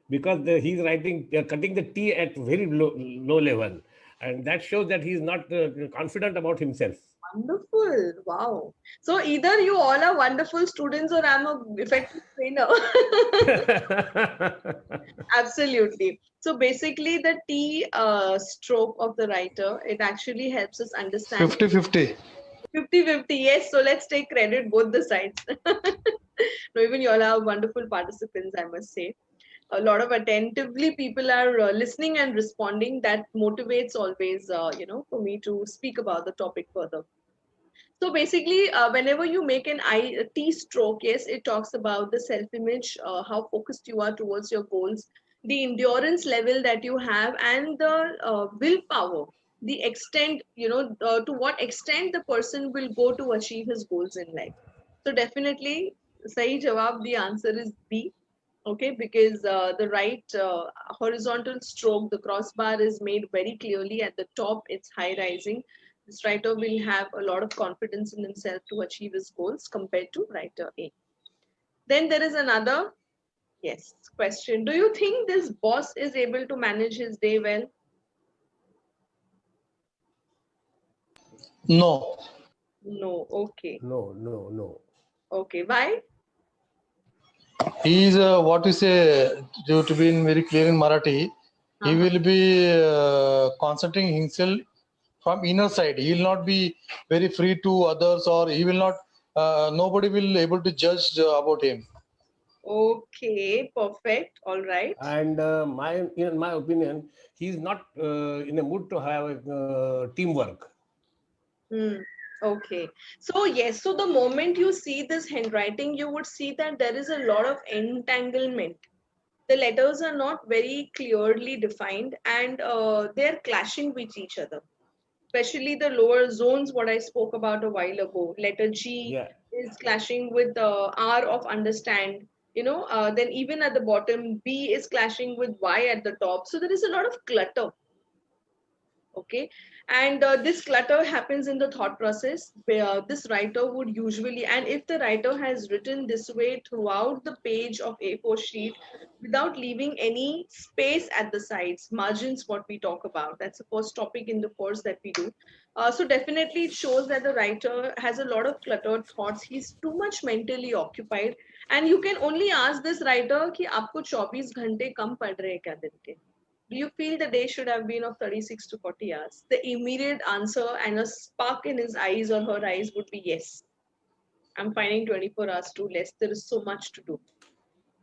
Because he's writing, cutting the T at very low level. And that shows that he's not confident about himself. Wonderful. Wow. So either you all are wonderful students or I'm a effective trainer. Absolutely. So basically the T stroke of the writer, it actually helps us understand 50-50. 50-50. Yes. So let's take credit both the sides. No, even you all are wonderful participants, I must say. A lot of attentively people are listening and responding. That motivates always, for me to speak about the topic further. So basically, whenever you make a T stroke, yes, it talks about the self-image, how focused you are towards your goals, the endurance level that you have, and the willpower, the extent, to what extent the person will go to achieve his goals in life. So definitely, Sahi Jawab, the answer is B. Okay, because the right horizontal stroke, the crossbar is made very clearly at the top, it's high rising. This writer will have a lot of confidence in himself to achieve his goals compared to writer A. Then there is another, yes, question. Do you think this boss is able to manage his day well? No. No, okay. No. Okay, why? He is what we say, to be in very clear in Marathi, he will be concentrating himself from inner side. He will not be very free to others, or he will not, nobody will able to judge about him. Okay, perfect. All right. And in my opinion, he's not in a mood to have teamwork. Okay. So yes, so the moment you see this handwriting, you would see that there is a lot of entanglement. The letters are not very clearly defined and they're clashing with each other. Especially the lower zones, what I spoke about a while ago. Letter G Yeah. is clashing with the R of understand. Then even at the bottom, B is clashing with Y at the top. So there is a lot of clutter. Okay, and this clutter happens in the thought process where this writer would usually, and if the writer has written this way throughout the page of A4 sheet without leaving any space at the sides, margins, what we talk about, that's the first topic in the course that we do. So definitely it shows that the writer has a lot of cluttered thoughts. He's too much mentally occupied, and you can only ask this writer कि आपको 24 घंटे कम पड़ रहे हैं क्या दिन के? Do you feel the day should have been of 36 to 40 hours? The immediate answer and a spark in his eyes or her eyes would be yes. I'm finding 24 hours too less. There is so much to do,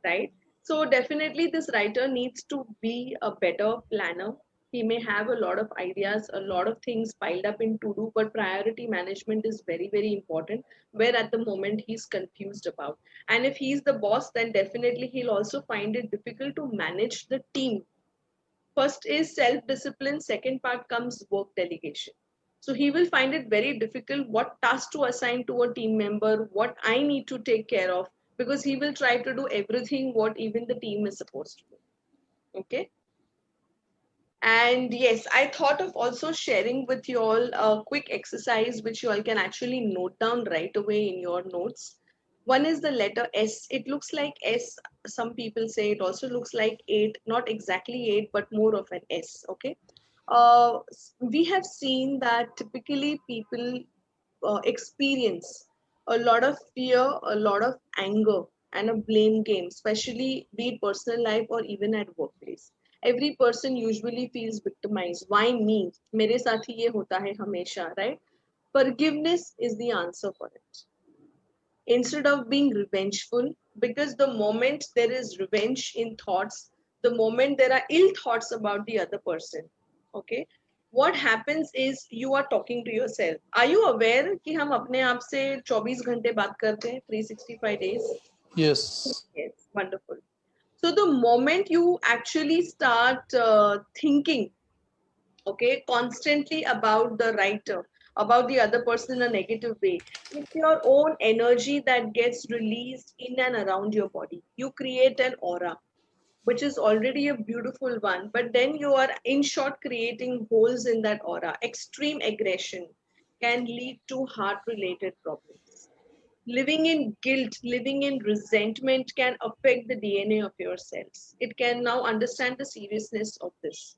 right? So definitely this writer needs to be a better planner. He may have a lot of ideas, a lot of things piled up in to do, but priority management is very, very important, where at the moment he's confused about. And if he's the boss, then definitely he'll also find it difficult to manage the team. First is self-discipline, second part comes work delegation. So he will find it very difficult what task to assign to a team member, what I need to take care of, because he will try to do everything what even the team is supposed to do. Okay. And yes, I thought of also sharing with you all a quick exercise which you all can actually note down right away in your notes. One is the letter S. It looks like S. Some people say it also looks like 8, not exactly 8, but more of an S. Okay. We have seen that typically people experience a lot of fear, a lot of anger, and a blame game, especially be it personal life or even at workplace. Every person usually feels victimized. Why me? मेरे साथ ही ये होता है हमेशा, right? Forgiveness is the answer for it. Instead of being revengeful, because the moment there is revenge in thoughts, the moment there are ill thoughts about the other person, okay, what happens is you are talking to yourself. Are you aware कि हम अपने आप से 24 घंटे बात करते हैं 365 days? Yes. Yes, wonderful. So the moment you actually start thinking, okay, constantly about the writer, about the other person in a negative way, it's your own energy that gets released in and around your body. You create an aura. which is already a beautiful one, but then you are in short creating holes in that aura. Extreme aggression can lead to heart related problems. Living in guilt, living in resentment can affect the DNA of your cells. It can now understand the seriousness of this.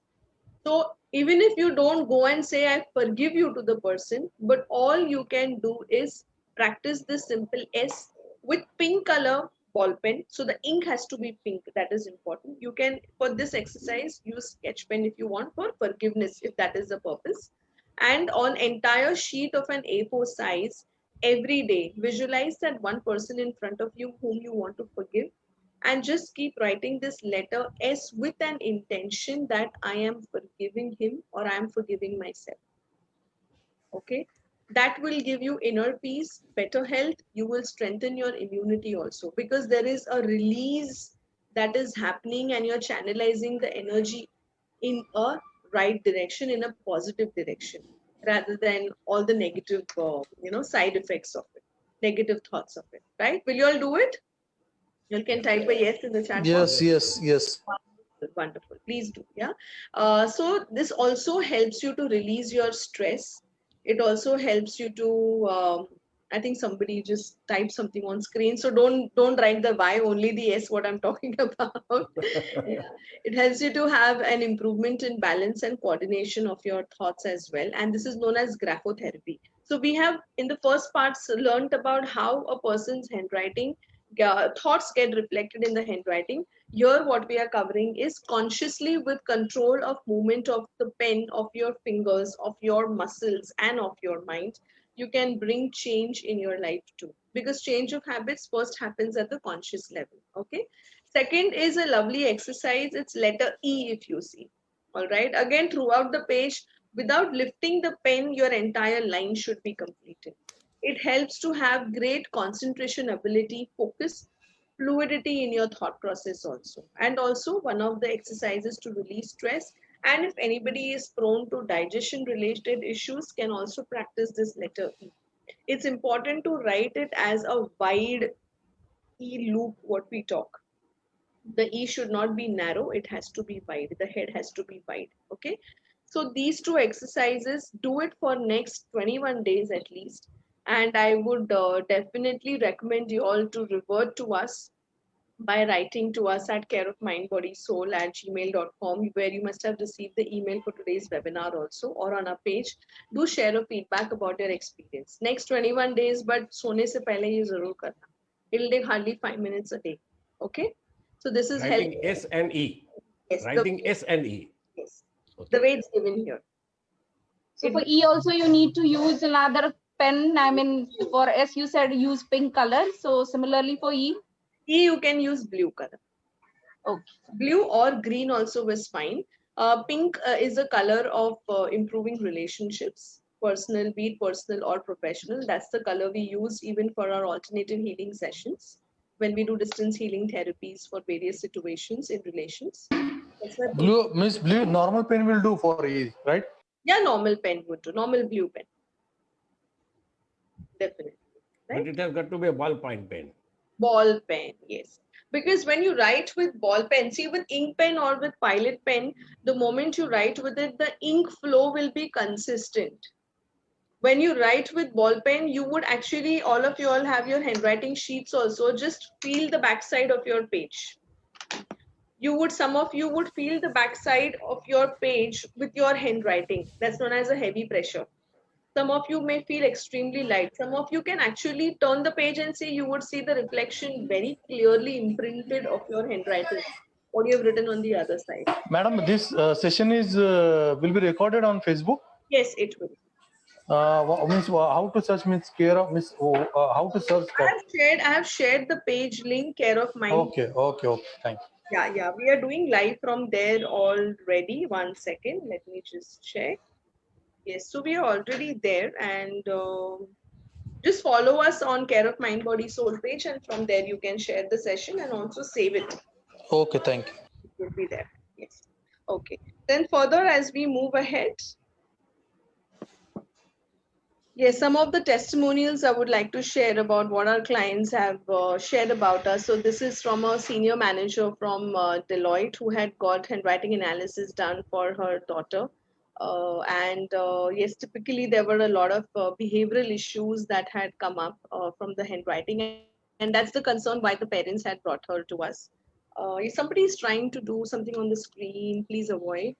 So even if you don't go and say, I forgive you to the person, but all you can do is practice this simple S with pink color ball pen. So the ink has to be pink. That is important. You can, for this exercise, use sketch pen if you want for forgiveness, if that is the purpose. And on entire sheet of an A4 size, every day, visualize that one person in front of you whom you want to forgive, and just keep writing this letter S with an intention that I am forgiving him or I am forgiving myself. Okay, that will give you inner peace, better health. You will strengthen your immunity also, because there is a release that is happening and you're channelizing the energy in a right direction, in a positive direction, rather than all the negative side effects of it, negative thoughts of it. Right, will you all do it? You can type a yes in the chat box. Yes, yes, yes. Wonderful. Please do. Yeah. So this also helps you to release your stress. It also helps you to. I think somebody just typed something on screen. So don't write the Y, only the S. What I'm talking about. Yeah. It helps you to have an improvement in balance and coordination of your thoughts as well. And this is known as graphotherapy. So we have in the first parts learned about how a person's handwriting thoughts get reflected in the handwriting. Here, what we are covering is consciously with control of movement of the pen, of your fingers, of your muscles, and of your mind, you can bring change in your life too. Because change of habits first happens at the conscious level. Okay. Second is a lovely exercise. It's letter E if you see. All right. Again, throughout the page, without lifting the pen, your entire line should be completed. It helps to have great concentration ability, focus, fluidity in your thought process also. And also one of the exercises to release stress. And if anybody is prone to digestion related issues, can also practice this letter E. It's important to write it as a wide E loop, what we talk. The E should not be narrow, it has to be wide. The head has to be wide. Okay. So these two exercises, do it for next 21 days at least. And I would definitely recommend you all to revert to us by writing to us at careofmindbodysoul@gmail.com, where you must have received the email for today's webinar also, or on our page. Do share a feedback about your experience. Next 21 days, but सोने से पहले ये जरूर करना. It'll take hardly 5 minutes a day. Okay. So this is Writing help. S and E. Yes, Writing S and E. yes. Okay. The way it's given here. So for E also you need to use another pen. I mean, for S you said use pink color. So similarly for E. E you can use blue color. Okay. Blue or green also is fine. Pink is a color of improving relationships, personal, be it personal or professional. That's the color we use even for our alternative healing sessions when we do distance healing therapies for various situations in relations. That's why Blue, Miss Blue, normal pen will do for E, right? yeah, normal pen would do, normal blue pen. Definitely. Right? But it has got to be a ballpoint pen. Ball pen, yes. Because when you write with ball pen, see with ink pen or with pilot pen, the moment you write with it, the ink flow will be consistent. When you write with ball pen, you would actually, all of you all have your handwriting sheets also, just feel the backside of your page. Some of you would feel the backside of your page with your handwriting. That's known as a heavy pressure. Some of you may feel extremely light. Some of you can actually turn the page and see, you would see the reflection very clearly imprinted of your handwriting, what you have written on the other side. Madam, this session is will be recorded on Facebook. Yes, it will. Means how to search means care of means how to search for. I have shared the page link, Care of Mind. Okay. Thank you. Yeah. We are doing live from there already. 1 second. Let me just check. Yes, so we are already there, and just follow us on Care of Mind Body Soul page, and from there you can share the session and also save it. Okay, thank you. It will be there. Yes. Okay. Then further, as we move ahead, Yes, some of the testimonials I would like to share about what our clients have shared about us. So this is from a senior manager from Deloitte who had got handwriting analysis done for her daughter. Yes, typically there were a lot of behavioral issues that had come up from the handwriting, and that's the concern why the parents had brought her to us. If somebody is trying to do something on the screen, please avoid.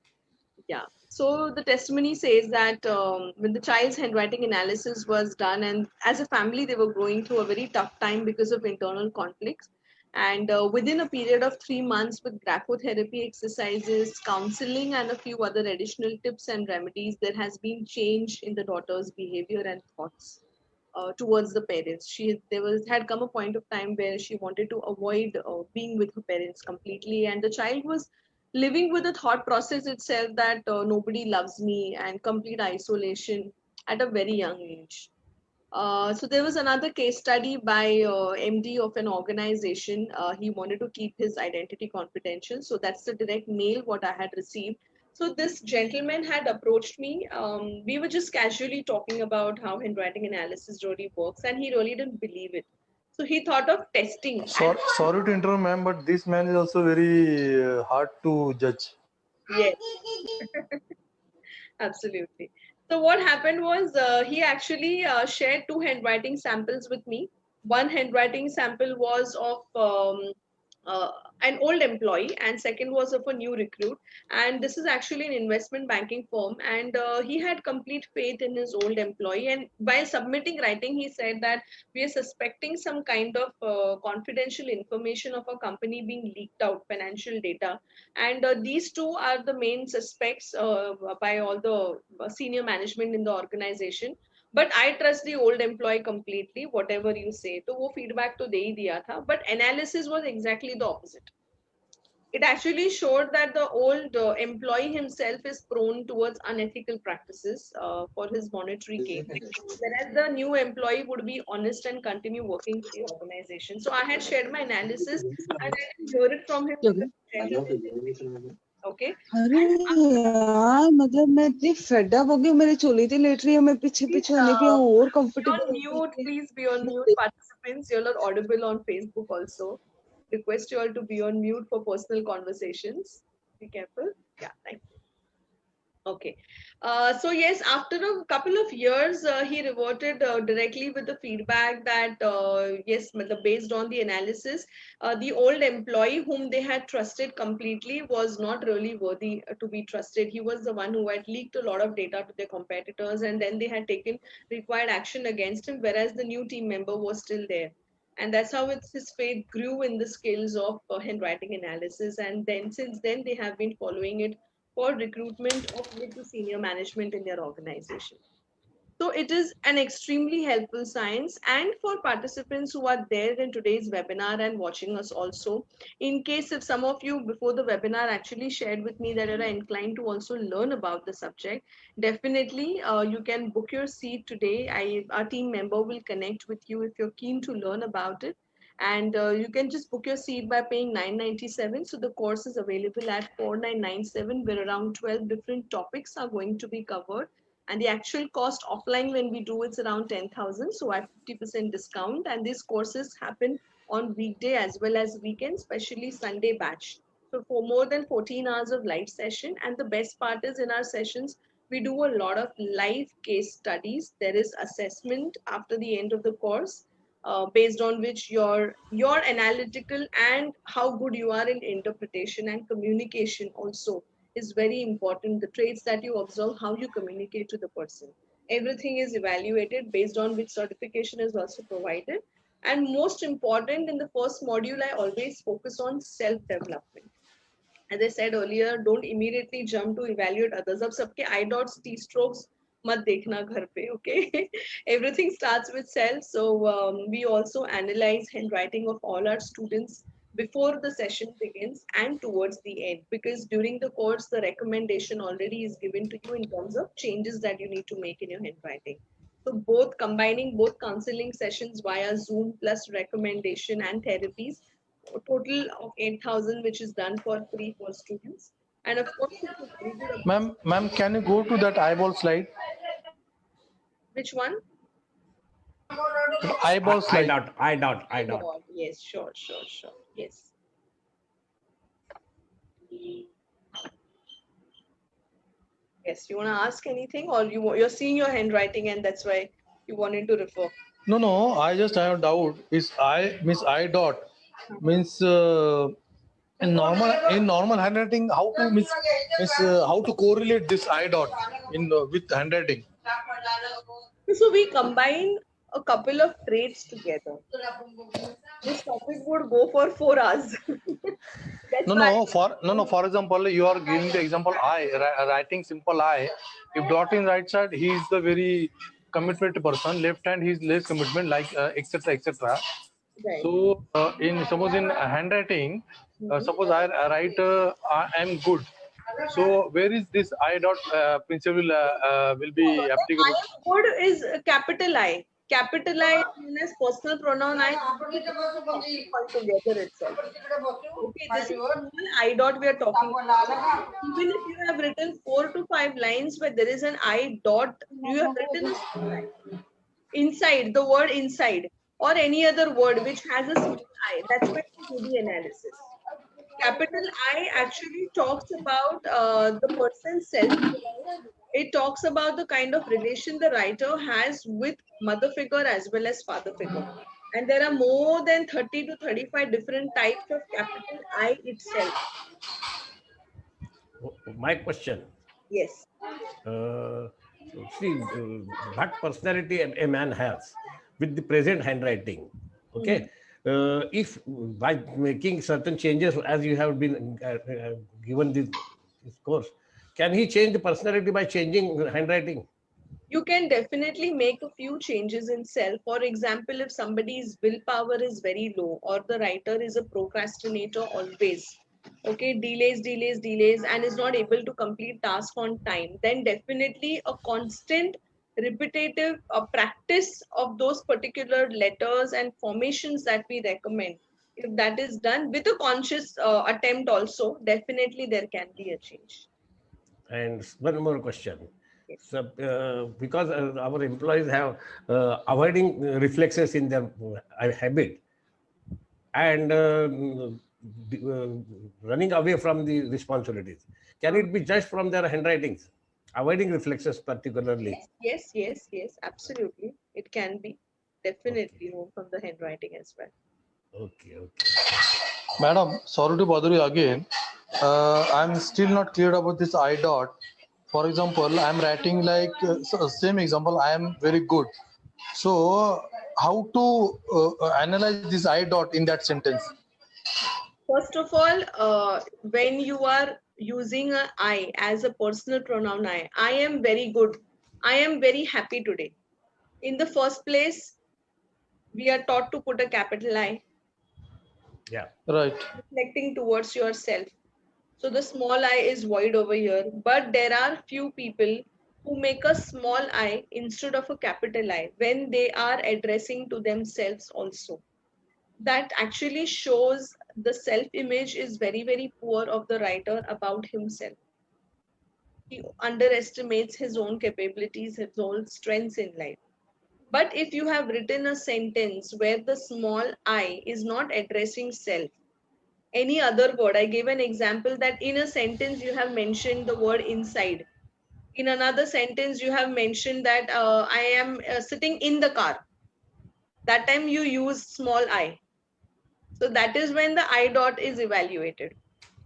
Yeah. So the testimony says that when the child's handwriting analysis was done, and as a family, they were going through a very tough time because of internal conflicts. And within a period of 3 months, with graphotherapy exercises, counseling, and a few other additional tips and remedies, there has been change in the daughter's behavior and thoughts towards the parents. There was had come a point of time where she wanted to avoid being with her parents completely, and the child was living with the thought process itself that nobody loves me and complete isolation at a very young age. So there was another case study by MD of an organization. He wanted to keep his identity confidential. So that's the direct mail what I had received. So this gentleman had approached me. We were just casually talking about how handwriting analysis really works, and he really didn't believe it. So he thought of testing. Sorry to interrupt, ma'am, but this man is also very hard to judge. Yes. Absolutely. So what happened was he actually shared two handwriting samples with me. One handwriting sample was of uh, an old employee, and second was of a new recruit. And this is actually an investment banking firm. And he had complete faith in his old employee. And while submitting writing, he said that we are suspecting some kind of confidential information of a company being leaked out, financial data, and these two are the main suspects by all the senior management in the organization. But I trust the old employee completely, whatever you say. तो वो feedback तो दे ही दिया था, but analysis was exactly the opposite. It actually showed that the old employee himself is prone towards unethical practices for his monetary gain, whereas the new employee would be honest and continue working for the organization. So I had shared my analysis, and I didn't hear it from him because the gentleman didn't. Okay. अरे यार मतलब मैं इतनी fed up हो गई मेरे चोली थी late रही है मैं पीछे Please, पीछे होने पे और be on comfortable mute. Please be on mute, participants. You're not audible on Facebook also. Request you all to be on mute for personal conversations. Be careful. Yeah, thank you. Okay. So yes, after a couple of years, he reverted directly with the feedback that yes, based on the analysis, the old employee whom they had trusted completely was not really worthy to be trusted. He was the one who had leaked a lot of data to their competitors, and then they had taken required action against him, whereas the new team member was still there. And that's how his faith grew in the skills of handwriting analysis. And then since then, they have been following it for recruitment of mid to senior management in their organization. So it is an extremely helpful science. And for participants who are there in today's webinar and watching us also, in case if some of you before the webinar actually shared with me that you are inclined to also learn about the subject, definitely you can book your seat today. Our team member will connect with you if you're keen to learn about it. And you can just book your seat by paying $997. So the course is available at $4997, where around 12 different topics are going to be covered. And the actual cost offline when we do it's around 10,000. So at 50% discount. And these courses happen on weekday as well as weekend, especially Sunday batch. So for more than 14 hours of live session. And the best part is in our sessions, we do a lot of live case studies. There is assessment after the end of the course. Based on which your analytical and how good you are in interpretation and communication also is very important. The traits that you observe, how you communicate to the person, everything is evaluated, based on which certification is also provided. And most important, in the first module, I always focus on self development. As I said earlier, don't immediately jump to evaluate others. अब सबके I dots, T strokes मत देखना घर पे, okay? Everything starts with self. So we also analyze handwriting of all our students before the session begins and towards the end, because during the course the recommendation already is given to you in terms of changes that you need to make in your handwriting. So both combining both counseling sessions via Zoom plus recommendation and therapies, a total of 8,000, which is done for free for students. And of course, it's a very good. Ma'am, can you go to that eyeball slide? Which one? Eyeball I slide. dot. Eyeball. Yes, sure. Yes. Yes, you want to ask anything, or you're seeing your handwriting and that's why you wanted to refer? No, I just have a doubt. Is I means I dot means in normal handwriting how to how to correlate this I dot in with handwriting. So we combine a couple of traits together. This topic would go for 4 hours. That's why. For example, you are giving the example writing simple I. If dot in right side, he is the very commitment person. Left hand, he is less commitment, like etc. etc. Right. So in suppose in handwriting, suppose I write I am good. So where is this I dot principle will be I applicable? am good is a capital I. Capital I is known as personal pronoun I altogether itself. Okay, this is small I dot we are talking about. Even if you have written 4 to 5 lines where there is an I dot, you have written a small I. Inside, the word inside, or any other word which has a small I. That's why we do the analysis. Capital I actually talks about the person's self. It talks about the kind of relation the writer has with mother figure as well as father figure. And there are more than 30 to 35 different types of capital I itself. My question. Yes. See, what personality a man has with the present handwriting. Okay. If by making certain changes, as you have been given this course, can he change the personality by changing handwriting? You can definitely make a few changes in self. For example, if somebody's willpower is very low or the writer is a procrastinator always, okay, delays, and is not able to complete task on time, then definitely a constant repetitive practice of those particular letters and formations that we recommend, if that is done with a conscious attempt also, definitely there can be a change. And one more question. Yes. So, because our employees have avoiding reflexes in their habit and running away from the responsibilities, can it be just from their handwritings, avoiding reflexes particularly? Yes, absolutely. It can be definitely known from the handwriting as well. Okay. Madam, sorry to bother you again. I'm still not clear about this I dot. For example, I'm writing like same example. I am very good. So how to analyze this I dot in that sentence? First of all, when you are using a I as a personal pronoun, I am very good. I am very happy today. In the first place, we are taught to put a capital I. Yeah. Right. Reflecting towards yourself. So the small I is void over here. But there are few people who make a small I instead of a capital I when they are addressing to themselves also. That actually shows the self-image is very, very poor of the writer about himself. He underestimates his own capabilities, his own strengths in life. But if you have written a sentence where the small I is not addressing self, any other word, I gave an example that in a sentence you have mentioned the word inside. In another sentence, you have mentioned that I am sitting in the car. That time you use small I. So that is when the I dot is evaluated.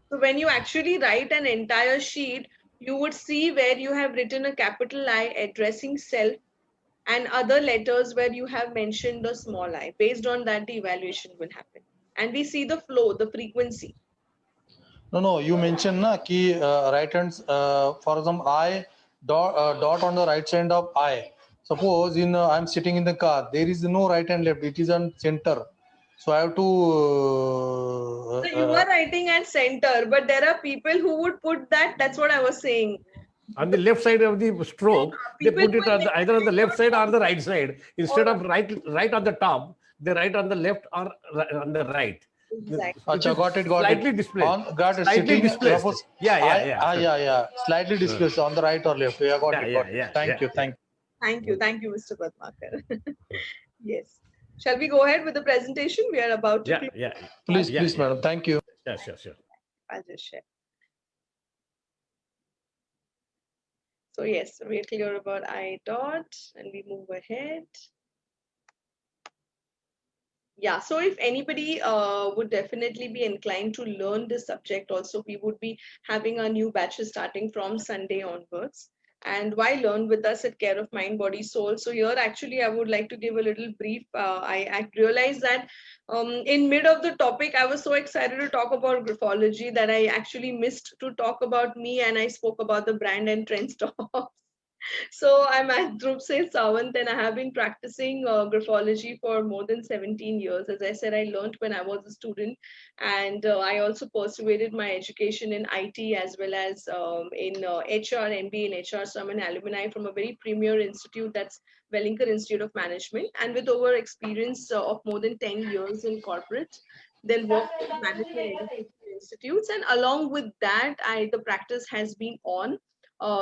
So when you actually write an entire sheet, you would see where you have written a capital I addressing self and other letters where you have mentioned the small I. Based on that, the evaluation will happen. And we see the flow, the frequency. No. You mentioned na ki right hands. For example, I dot on the right side of I. Suppose I'm sitting in the car. There is no right and left. It is on center. So I have to. So you are writing at center, but there are people who would put that. That's what I was saying. On the left side of the stroke, they put it on either on the left side or the right side. Instead of right on the top, they write on the left or on the right. Exactly. Got it. Slightly displaced. Got it. Slightly Sitting, displaced. suppose, Yeah. Slightly displaced on the right or left. Yeah, got it. Yeah. Thank you. Thank you, Mr. Padmakar. Yes. Shall we go ahead with the presentation? We are about to. Yeah, close. yeah. Please, Yeah, please, yeah. madam. Thank you. Yeah, sure. I'll just share. So yes, we're clear about I dot, and we move ahead. Yeah, so if anybody would definitely be inclined to learn this subject also, we would be having our new batches starting from Sunday onwards. And why learn with us at Care of Mind, Body, Soul? So here actually I would like to give a little brief. I realized that in mid of the topic, I was so excited to talk about graphology that I actually missed to talk about me, and I spoke about the brand and trend stocks. So I'm at Dhruv Seth Sawant, and I have been practicing graphology for more than 17 years. As I said, I learned when I was a student, and I also pursued my education in IT as well as in HR, MBA in HR. So I'm an alumni from a very premier institute, that's Wellington Institute of Management, and with over experience of more than 10 years in corporate, then worked with management education institutes, and along with that, the practice has been on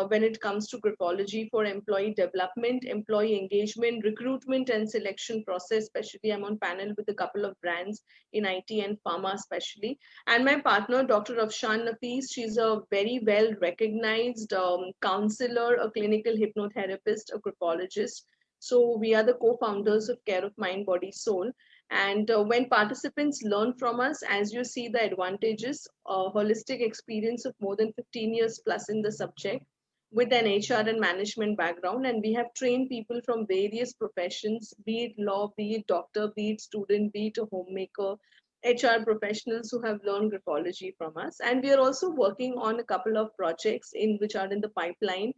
when it comes to graphology for employee development, employee engagement, recruitment and selection process. Especially, I'm on panel with a couple of brands in IT and pharma, especially. And my partner, Dr. Afshan Nafis, she's a very well recognized counselor, a clinical hypnotherapist, a graphologist. So we are the co-founders of Care of Mind, Body, Soul. And when participants learn from us, as you see the advantages, holistic experience of more than 15 years plus in the subject, with an HR and management background. And we have trained people from various professions, be it law, be it doctor, be it student, be it a homemaker, HR professionals who have learned graphology from us. And we are also working on a couple of projects in which are in the pipeline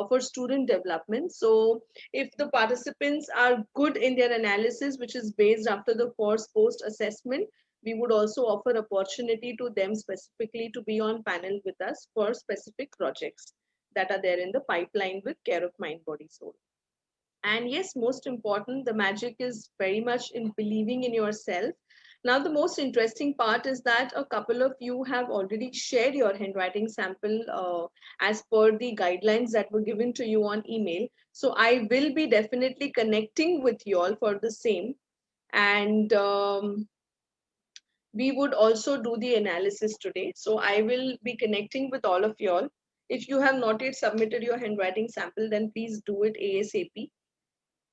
for student development. So if the participants are good in their analysis, which is based after the course post assessment, we would also offer opportunity to them specifically to be on panel with us for specific projects that are there in the pipeline with Care of Mind, Body, Soul. And yes, most important, the magic is very much in believing in yourself. Now, the most interesting part is that a couple of you have already shared your handwriting sample as per the guidelines that were given to you on email. So I will be definitely connecting with you all for the same. And we would also do the analysis today. So I will be connecting with all of you all. If you have not yet submitted your handwriting sample, then please do it ASAP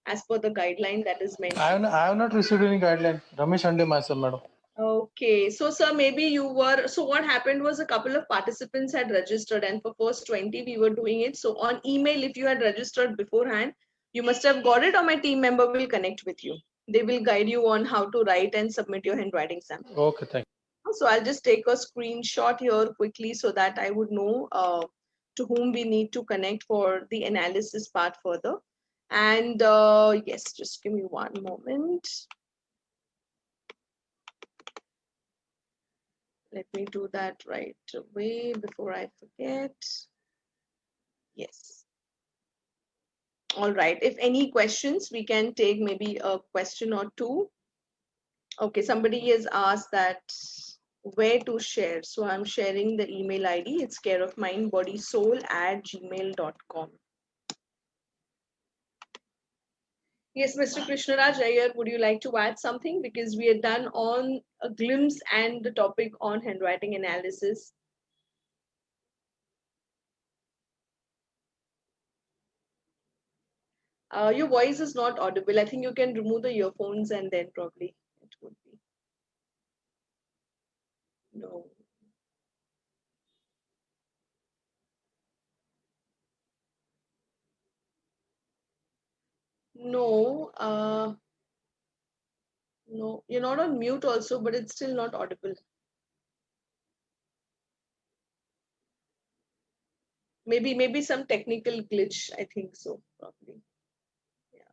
as per the guideline that is mentioned. I have not received any guideline. Ramesh Ande myself, madam. Okay, so sir, maybe you were, so what happened was a couple of participants had registered, and for first 20 we were doing it. So on email, if you had registered beforehand, you must have got it, or my team member will connect with you. They will guide you on how to write and submit your handwriting sample. Okay, thank you. So I'll just take a screenshot here quickly so that I would know to whom we need to connect for the analysis part further. And yes, just give me one moment. Let me do that right away before I forget. Yes. All right. If any questions, we can take maybe a question or two. Okay, somebody has asked that where to share. So I'm sharing the email ID. It's careofmindbodysoul@gmail.com. Yes, Mr. Krishnaraj Iyer, would you like to add something? Because we are done on a glimpse and the topic on handwriting analysis. Your voice is not audible. I think you can remove the earphones and then probably it would be. No. No, no, you're not on mute also, but it's still not audible. Maybe some technical glitch, I think so, probably. Yeah,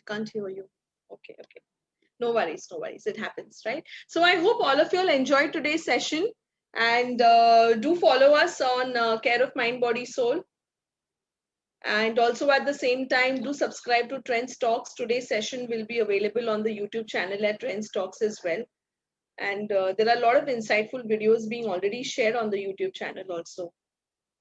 can't hear you. Okay. No worries, it happens, right? So I hope all of you all enjoyed today's session, and do follow us on Care of Mind, Body, Soul. And also at the same time, do subscribe to Trends Talks. Today's session will be available on the YouTube channel at Trends Talks as well. And there are a lot of insightful videos being already shared on the YouTube channel also.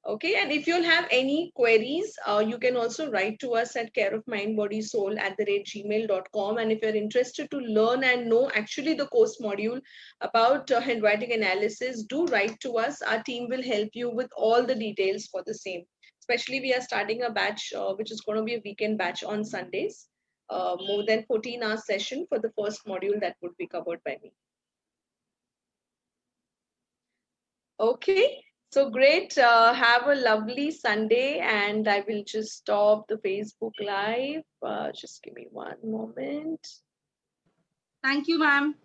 Okay, and if you'll have any queries, you can also write to us at careofmindbodysoul@gmail.com. And if you're interested to learn and know actually the course module about handwriting analysis, do write to us. Our team will help you with all the details for the same. Especially we are starting a batch, which is going to be a weekend batch on Sundays, more than 14-hour session for the first module that would be covered by me. Okay, so great. Have a lovely Sunday, and I will just stop the Facebook Live. Just give me one moment. Thank you, ma'am.